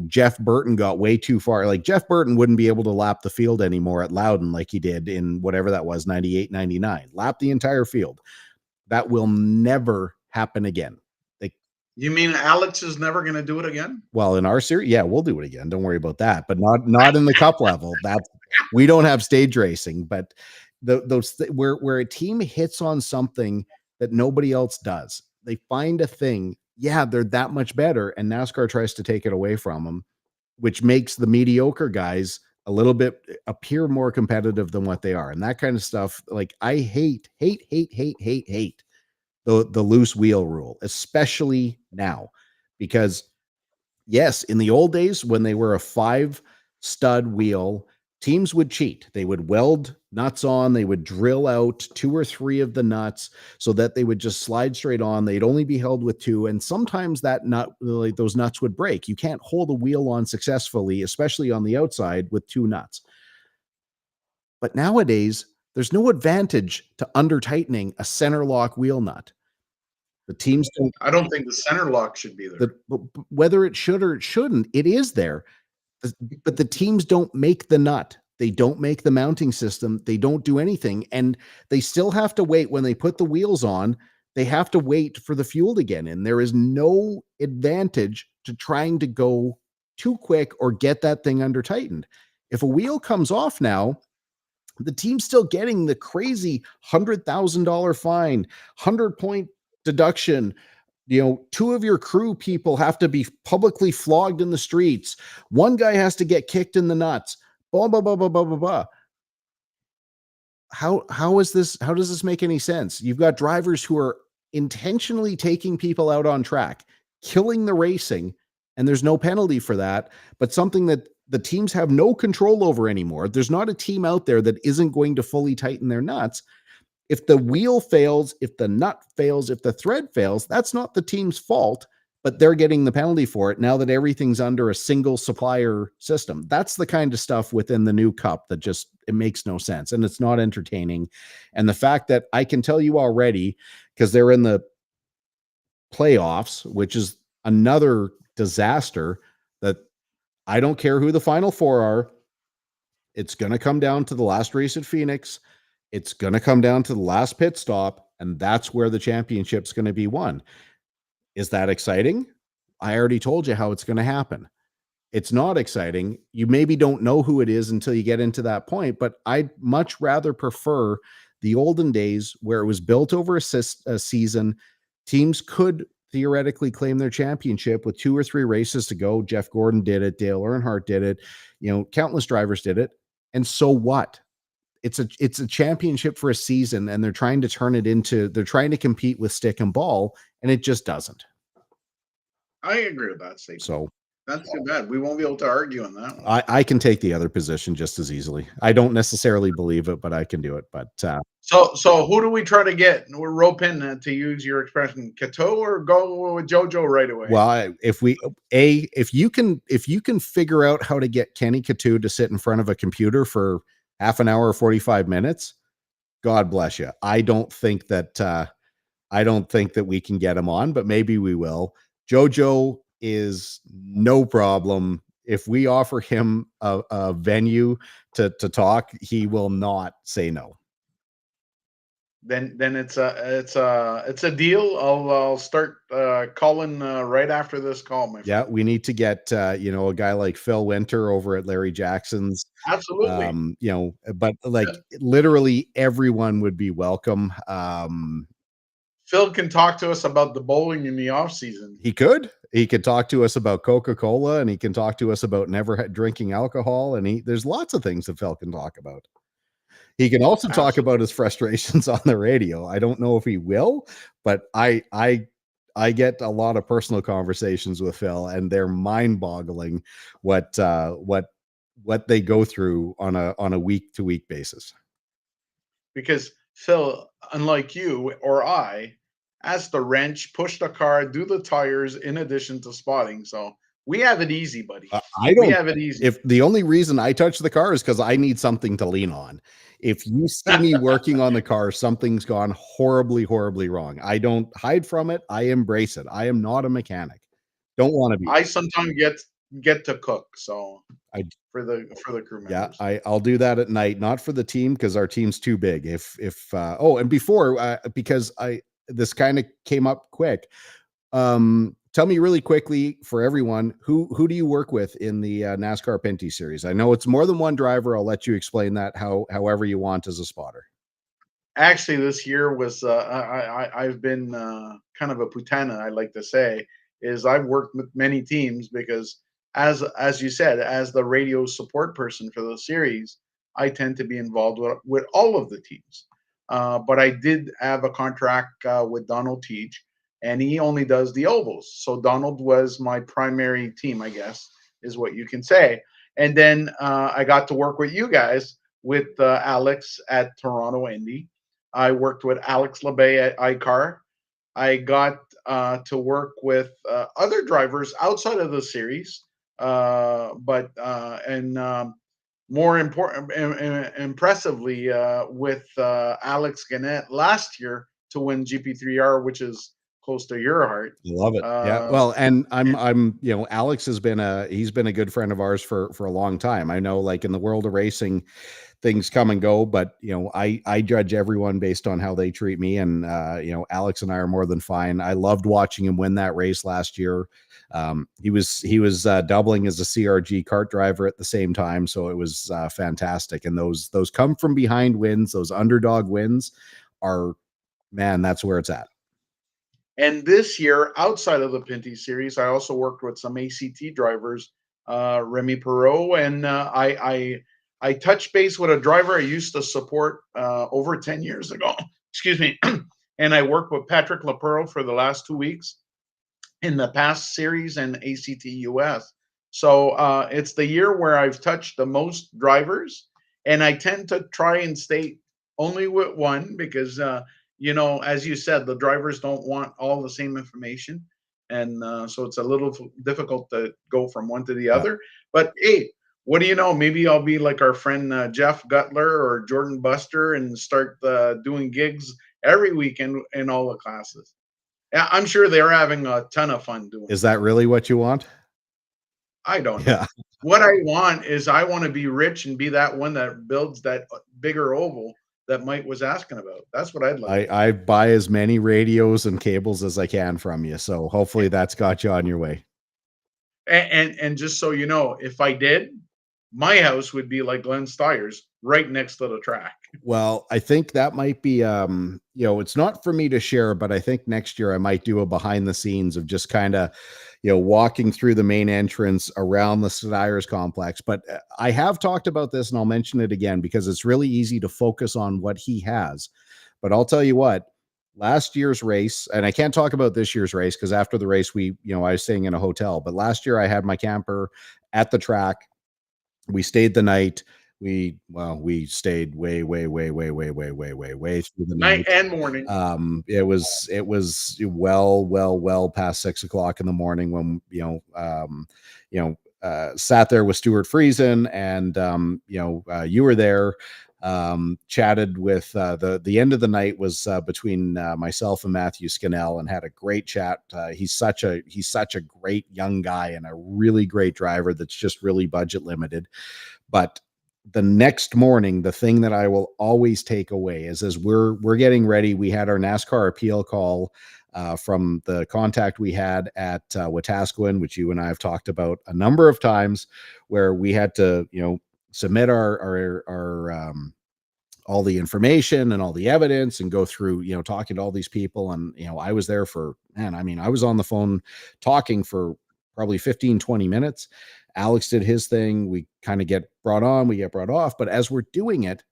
Jeff Burton got way too far. Like, Jeff Burton wouldn't be able to lap the field anymore at Loudon like he did in whatever that was, 98, 99. Lap the entire field. That will never happen again. They You mean Alex is never going to do it again? Well, in our series, yeah, we'll do it again. Don't worry about that. But not in the cup level. That's We don't have stage racing, but where a team hits on something that nobody else does, they find a thing. Yeah, they're that much better, and NASCAR tries to take it away from them, which makes the mediocre guys a little bit appear more competitive than what they are, and that kind of stuff. Like I hate the loose wheel rule, especially now, because yes, in the old days when they were a 5 stud wheel, teams would cheat. They would weld nuts on, they would drill out 2 or 3 of the nuts so that they would just slide straight on. They'd only be held with 2, and sometimes that nut, like those nuts would break. You can't hold a wheel on successfully, especially on the outside with 2 nuts. But nowadays, there's no advantage to under tightening a center lock wheel nut. The teams don't I don't think the center lock should be there. whether it should or it shouldn't, it is there. But the teams don't make the nut. They don't make the mounting system. They don't do anything. And they still have to wait when they put the wheels on. They have to wait for the fuel to get in. There is no advantage to trying to go too quick or get that thing under tightened. If a wheel comes off now, the team's still getting the crazy $100,000 fine, 100-point deduction. 2 of your crew people have to be publicly flogged in the streets. One guy has to get kicked in the nuts. Blah, blah, blah, blah, blah, blah, blah. How does this make any sense? You've got drivers who are intentionally taking people out on track, killing the racing, and there's no penalty for that, but something that the teams have no control over anymore. There's not a team out there that isn't going to fully tighten their nuts. If the wheel fails, if the nut fails, if the thread fails, that's not the team's fault, but they're getting the penalty for it now that everything's under a single supplier system. That's the kind of stuff within the new cup that it makes no sense, and it's not entertaining. And the fact that I can tell you already, because they're in the playoffs, which is another disaster, that I don't care who the final 4 are. It's going to come down to the last race at Phoenix. It's going to come down to the last pit stop, and that's where the championship's going to be won. Is that exciting? I already told you how it's going to happen. It's not exciting. You maybe don't know who it is until you get into that point, but I'd much rather prefer the olden days where it was built over a season. Teams could theoretically claim their championship with 2 or 3 races to go. Jeff Gordon did it. Dale Earnhardt did it. Countless drivers did it. And so what? It's a championship for a season, and they're trying to compete with stick and ball, and it just doesn't. I agree with that statement. So that's too bad. We won't be able to argue on that one. I can take the other position just as easily. I don't necessarily believe it, but I can do it. But so who do we try to get? We're rope in, to use your expression, Cato, or go with JoJo right away? Well, if you can figure out how to get Kenny Cato to sit in front of a computer for half an hour or 45 minutes, God bless you. I don't think that we can get him on, but maybe we will. JoJo is no problem. If we offer him a venue to talk, he will not say no. Then it's a deal. I'll start calling right after this call, my friend. Yeah, we need to get a guy like Phil Winter over at Larry Jackson's. Absolutely. But literally everyone would be welcome. Phil can talk to us about the bowling in the off season. He could talk to us about Coca-Cola, and he can talk to us about never drinking alcohol. And there's lots of things that Phil can talk about. He can also talk about his frustrations on the radio. I don't know if he will, but I get a lot of personal conversations with Phil, and they're mind-boggling what they go through on a week-to-week basis. Because Phil, unlike you or I, has the wrench, push the car, do the tires in addition to spotting. So we have it easy, buddy. We have it easy. If the only reason I touch the car is because I need something to lean on. If you see me working on the car, something's gone horribly, horribly wrong. I don't hide from it. I embrace it. I am not a mechanic. Don't want to be. I sometimes get to cook. So for the crew members. Yeah, I'll do that at night, not for the team because our team's too big. Because this kind of came up quick. Tell me really quickly for everyone, who do you work with in the NASCAR Pinty series? I know it's more than one driver. I'll let you explain that however you want as a spotter. Actually, this year was I've been kind of a putana. I like to say is I've worked with many teams because as you said, as the radio support person for the series, I tend to be involved with all of the teams. But I did have a contract with Donald Teach, and he only does the ovals. So Donald was my primary team, I guess, is what you can say. And then I got to work with you guys with Alex at Toronto Indy. I worked with Alex LeBay at iCar. I got to work with other drivers outside of the series, but and more important, impressively, with Alex Gannett last year to win GP3R, which is close to your heart. Love it. Yeah. Uh, Well, and I'm, Alex he's been a good friend of ours for a long time. I know, like, in the world of racing, things come and go, but I judge everyone based on how they treat me. And Alex and I are more than fine. I loved watching him win that race last year. He was doubling as a CRG kart driver at the same time, so it was fantastic. And those come from behind wins, those underdog wins are, man, that's where it's at. And this year, outside of the Pinty series, I also worked with some ACT drivers, Remy Perot, and I touched base with a driver I used to support over 10 years ago. Excuse me. And I worked with Patrick LaPearl for the last 2 weeks in the past series and ACT US. So it's the year where I've touched the most drivers, and I tend to try and stay only with one because, as you said, the drivers don't want all the same information. And so it's a little difficult to go from one to the Yeah. other. But hey, what do you know? Maybe I'll be like our friend Jeff Gutler or Jordan Buster and start doing gigs every weekend in all the classes. Yeah, I'm sure they're having a ton of fun doing Is it. that really what you want? I don't know. Yeah. What I want is I want to be rich and be that one that builds that bigger oval that Mike was asking about. That's what I'd like to do. I buy as many radios and cables as I can from you. So hopefully that's got you on your way. And just so you know, if I did, my house would be like Glenn Steyer's, right next to the track. Well, I think that might be, it's not for me to share, but I think next year I might do a behind the scenes of just kind of, walking through the main entrance around the Steyer's complex. But I have talked about this and I'll mention it again because it's really easy to focus on what he has. But I'll tell you what, last year's race, and I can't talk about this year's race because after the race, I was staying in a hotel. But last year I had my camper at the track. We stayed the night. We stayed way, way, way, way, way, way, way, way, way through the Night night. and morning. It was well past 6 o'clock in the morning when sat there with Stuart Friesen, and you were there. Chatted with the end of the night was between myself and Matthew Scannell, and had a great chat. He's such a great young guy and a really great driver that's just really budget limited. But the next morning, the thing that I will always take away is, as we're getting ready, we had our NASCAR appeal call from the contact we had at Wetaskiwin, which you and I have talked about a number of times, where we had to, submit our all the information and all the evidence and go through, talking to all these people. And, I was there for, man, I mean, I was on the phone talking for probably 15-20 minutes. Alex did his thing. We kind of get brought on, we get brought off. But as we're doing it,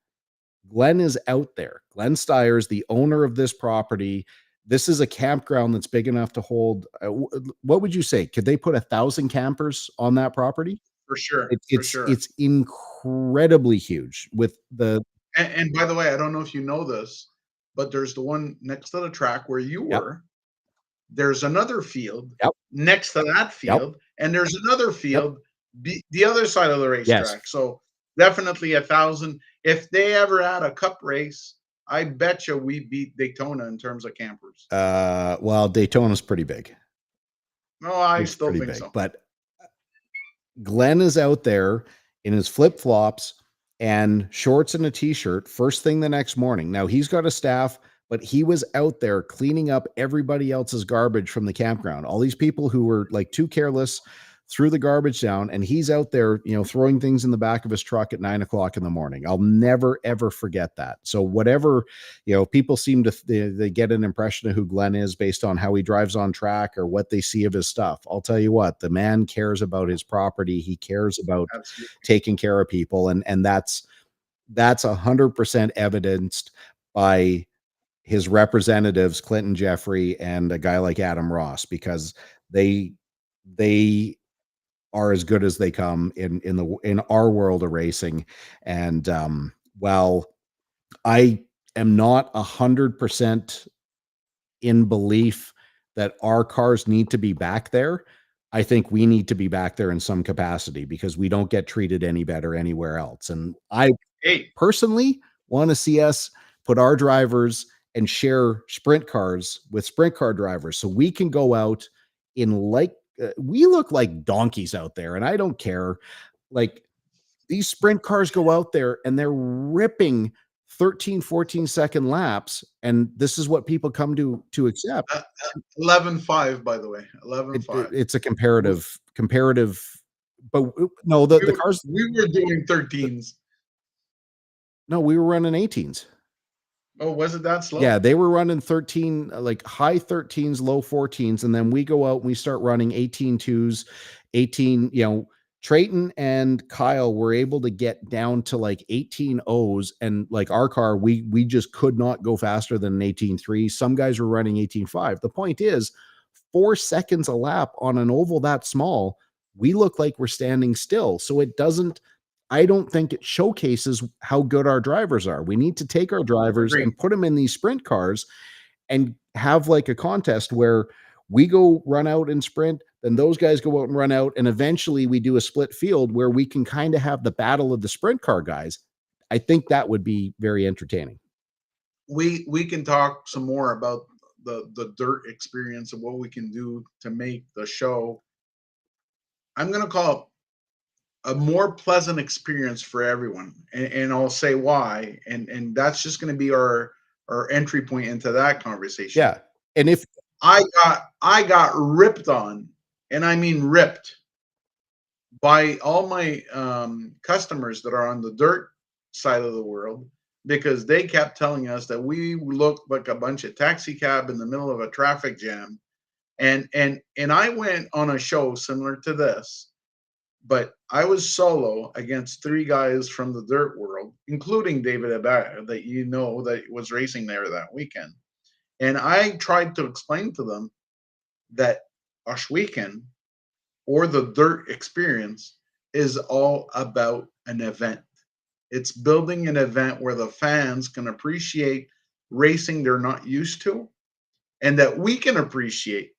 Glenn is out there. Glenn Steyer's the owner of this property. This is a campground that's big enough to hold, what would you say? Could they put 1,000 campers on that property? For sure. It, For it's sure. it's incredibly huge with the And by the way, I don't know if you know this, but there's the one next to the track where you yep, were. There's another field yep, next to that yep, field, and there's another yep. field the other side of the Yes. racetrack. So definitely 1,000. If they ever had a cup race, I bet you we beat Daytona in terms of campers. Well, Daytona's pretty big. No, I It's still pretty think big, so. but Glenn is out there in his flip flops and shorts and a t-shirt first thing the next morning. Now he's got a staff, but he was out there cleaning up everybody else's garbage from the campground. All these people who were like too careless threw the garbage down, and he's out there, throwing things in the back of his truck at 9 o'clock in the morning. I'll never ever forget that. So whatever, people seem to they get an impression of who Glenn is based on how he drives on track or what they see of his stuff. I'll tell you what, the man cares about his property. He cares about Absolutely. taking care of people, and that's 100% evidenced by his representatives, Clinton Jeffrey and a guy like Adam Ross, because they are as good as they come in our world of racing. And while I am not 100% in belief that our cars need to be back there, I think we need to be back there in some capacity because we don't get treated any better anywhere else. And I Hey, personally want to see us put our drivers and share sprint cars with sprint car drivers so we can go out in like we look like donkeys out there, and I don't care. Like, these sprint cars go out there and they're ripping 13, 14-second laps, and this is what people come to accept. uh, 11-5, by the way, 11-5. It's a We, comparative, but no, the cars. we were doing 13s. No, we were running 18s. Oh, was it that Yeah, slow? they were running 13, like high 13s, low 14s, and then we go out and we start running 18 twos, 18, Trayton and Kyle were able to get down to like 18 O's, and like our car, we just could not go faster than an 18.3. Some guys were running 18.5. The point is, 4 seconds a lap on an oval that small, we look like we're standing still. So I don't think it showcases how good our drivers are. We need to take our drivers Agreed. and put them in these sprint cars and have like a contest where we go run out and sprint, then those guys go out and run out, and eventually we do a split field where we can kind of have the battle of the sprint car guys. I think that would be very entertaining. We can talk some more about the dirt experience and what we can do to make the show. I'm going to call it a more pleasant experience for everyone, and I'll say why. And that's just going to be our entry point into that conversation. Yeah. And if I got ripped on, and I mean ripped, by all my customers that are on the dirt side of the world because they kept telling us that we looked like a bunch of taxi cab in the middle of a traffic jam. And I went on a show similar to this, but I was solo against three guys from the dirt world, including David Abad, that that was racing there that weekend. And I tried to explain to them that Ush weekend or the dirt experience is all about an event. It's building an event where the fans can appreciate racing they're not used to, and that we can appreciate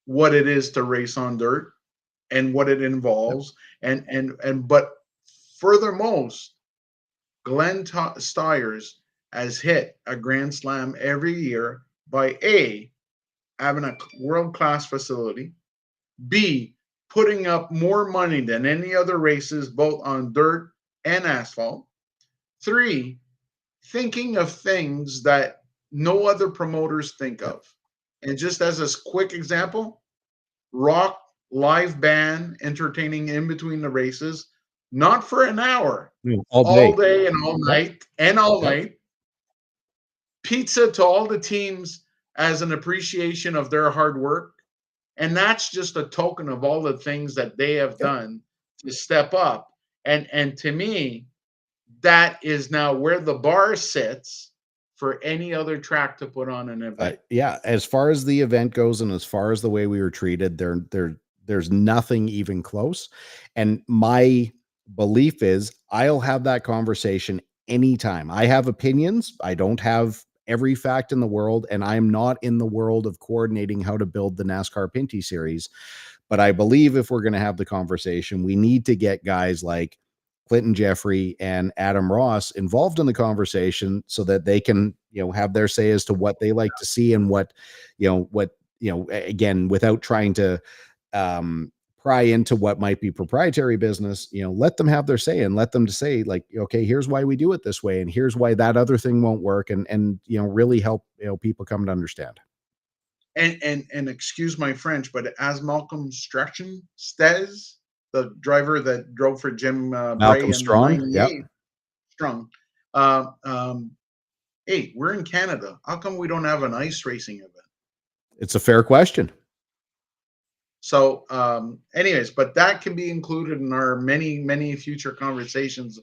what it is to race on dirt and what it involves. And but furthermost, Glenn Stiers has hit a grand slam every year by A, having a world class facility, B, putting up more money than any other races, both on dirt and asphalt. Three, thinking of things that no other promoters think of. And just as a quick example, rock live band entertaining in between the races, not for an hour, all all day. day and all Yep. night and all Yep. night. Pizza to all the teams as an appreciation of their hard work. And that's just a token of all the things that they have Yep. done to step up. And to me, that is now where the bar sits for any other track to put on an event. Yeah, as far as the event goes and as far as the way we were treated, there's nothing even close. And my belief is I'll have that conversation anytime. I have opinions. I don't have every fact in the world, and I'm not in the world of coordinating how to build the NASCAR Pinty series. But I believe if we're going to have the conversation, we need to get guys like Clinton Jeffrey and Adam Ross involved in the conversation so that they can, have their say as to what they like to see and what, again, without trying to pry into what might be proprietary business, let them have their say and let them say like, okay, here's why we do it this way, and here's why that other thing won't work, and really help people come to understand. And excuse my French, but as Malcolm Strachan says, the driver that drove for Jim Bray Malcolm in the Strong, yep. '98, Strong. Uh, um, hey, we're in Canada. How come we don't have an ice racing event? It's a fair question. So, anyways, but that can be included in our many future conversations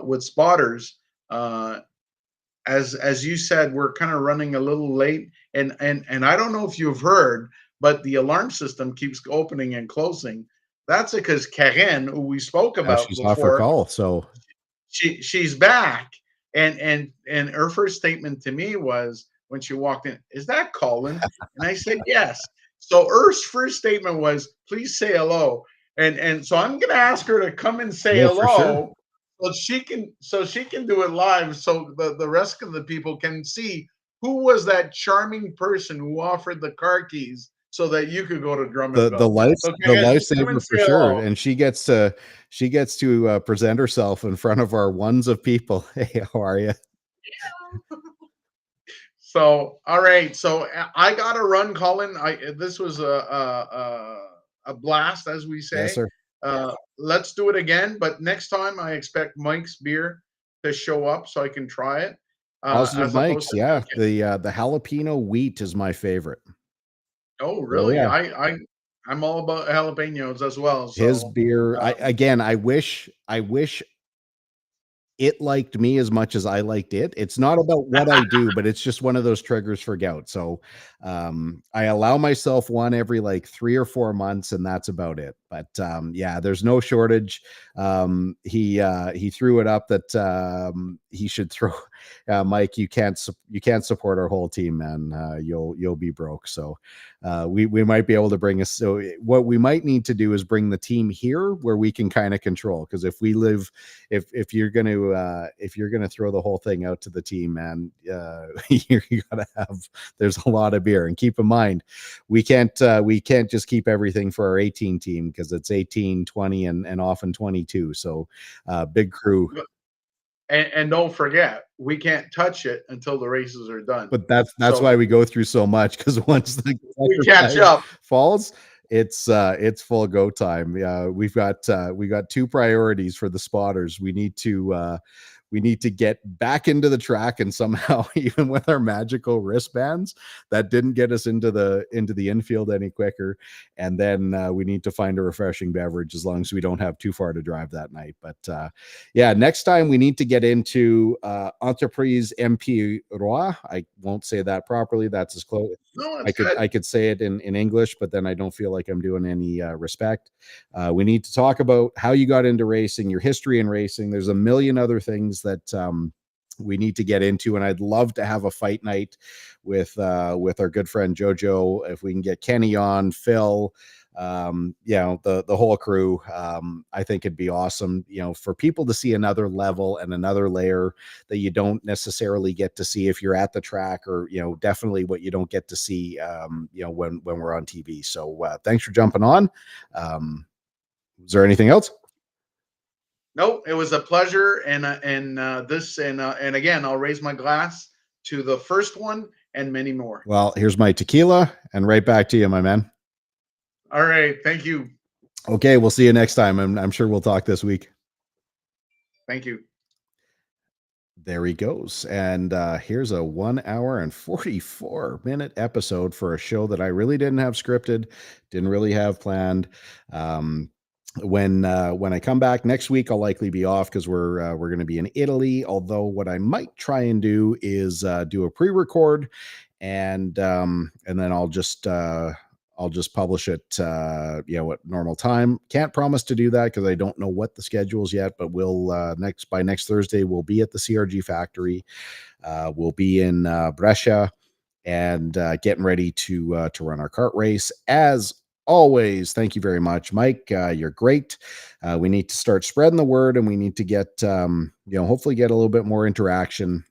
with spotters. As you said, we're kind of running a little late, and I don't know if you've heard, but the alarm system keeps opening and closing. That's because Karen, who we spoke about She's off her before, call, so she's back, and her first statement to me was when she walked in, "Is that Colin?" And I said, "Yes." So her first statement was, "Please say hello," and so I'm gonna ask her to come and say oh, for sure. hello, so she can do it live, so the rest of the people can see who was that charming person who offered the car keys so that you could go to The Drummondville. So the Karen, just come and lifesaver for say sure, hello. and she gets to present herself in front of our ones of people. Hey, how are you? So, all right. So I got to run, Colin. This was a blast, as we Yes, say. sir. Let's do it again. But next time, I expect Mike's beer to show up so I can try it, Positive as opposed Mike's, to yeah. Talkin. The jalapeno wheat is my favorite. Oh, Oh, really? yeah. I'm all about jalapenos as well. His So, beer, I uh, again, I wish it liked me as much as I liked it. It's not about what I do, but it's just one of those triggers for gout. So, I allow myself one every like 3 or 4 months, and that's about it. But, yeah, there's no shortage. He threw it up that, he should throw Mike, you can't support our whole team, man. You'll be broke. So, we might be able to bring us. So what we might need to do is bring the team here where we can kind of control. Because if you're gonna throw the whole thing out to the team, man, you gotta have. There's a lot of beer, and keep in mind, we can't just keep everything for our 18 team because it's 18, 20, and often 22. So, big crew. and don't forget, we can't touch it until the races are done. But that's So why we go through so much, because once the we checker catch flag up. falls, it's full go time. Yeah, we got two priorities for the spotters. We need to get back into the track, and somehow, even with our magical wristbands, that didn't get us into the infield any quicker. And then, we need to find a refreshing beverage, as long as we don't have too far to drive that night. But, yeah, next time we need to get into, Entreprise MP Roi. I won't say that properly. That's as close. No, I it's could good. I could say it in English, but then I don't feel like I'm doing any, respect. We need to talk about how you got into racing, your history in racing. There's a million other things that, we need to get into, and I'd love to have a fight night with our good friend Jojo. If we can get Kenny on, Phil, the whole crew, I think it'd be awesome, for people to see another level and another layer that you don't necessarily get to see if you're at the track, or definitely what you don't get to see, when we're on TV. So, thanks for jumping on. Is there anything else? No, it was a pleasure, and again, I'll raise my glass to the first one and many more. Well, here's my tequila, and right back to you, my man. All right, thank you, Okay, we'll see you next time. I'm sure we'll talk this week. thank you. There he goes. And, here's a 1 hour and 44-minute episode for a show that I really didn't have scripted, didn't really have planned. Um, when I come back next week, I'll likely be off because we're going to be in Italy. Although what I might try and do is, do a pre-record, and then I'll just publish it, at normal time. Can't promise to do that because I don't know what the schedule is yet, but we'll, by next Thursday, we'll be at the CRG factory. We'll be in, Brescia, and, getting ready to run our kart race. As always, thank you very much, Mike. You're great. We need to start spreading the word, and we need to get, hopefully get a little bit more interaction,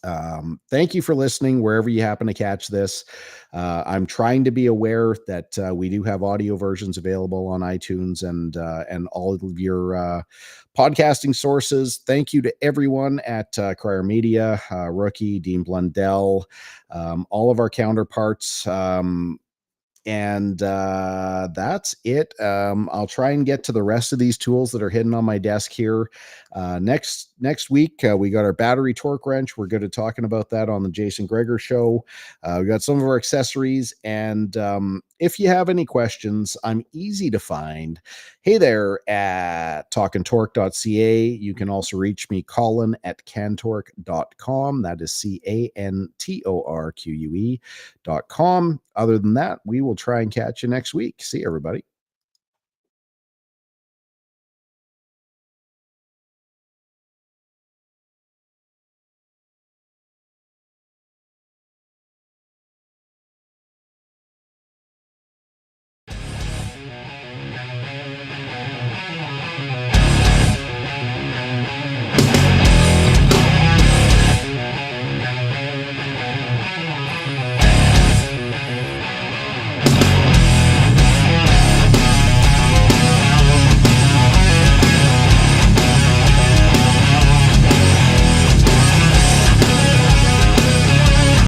Thank you for listening wherever you happen to catch this. I'm trying to be aware that we do have audio versions available on iTunes and all of your podcasting sources. Thank you to everyone at Crier Media, Rookie, Dean Blundell, all of our counterparts. And that's it. I'll try and get to the rest of these tools that are hidden on my desk here. Next week, we got our battery torque wrench. We're good at talking about that on the Jason Greger show. We got some of our accessories, and if you have any questions, I'm easy to find. Hey there at talkintorque.ca. You can also reach me, Colin, at cantorque.com. That is CANTORQUE.com. Other than that, we will try and catch you next week. See you, everybody.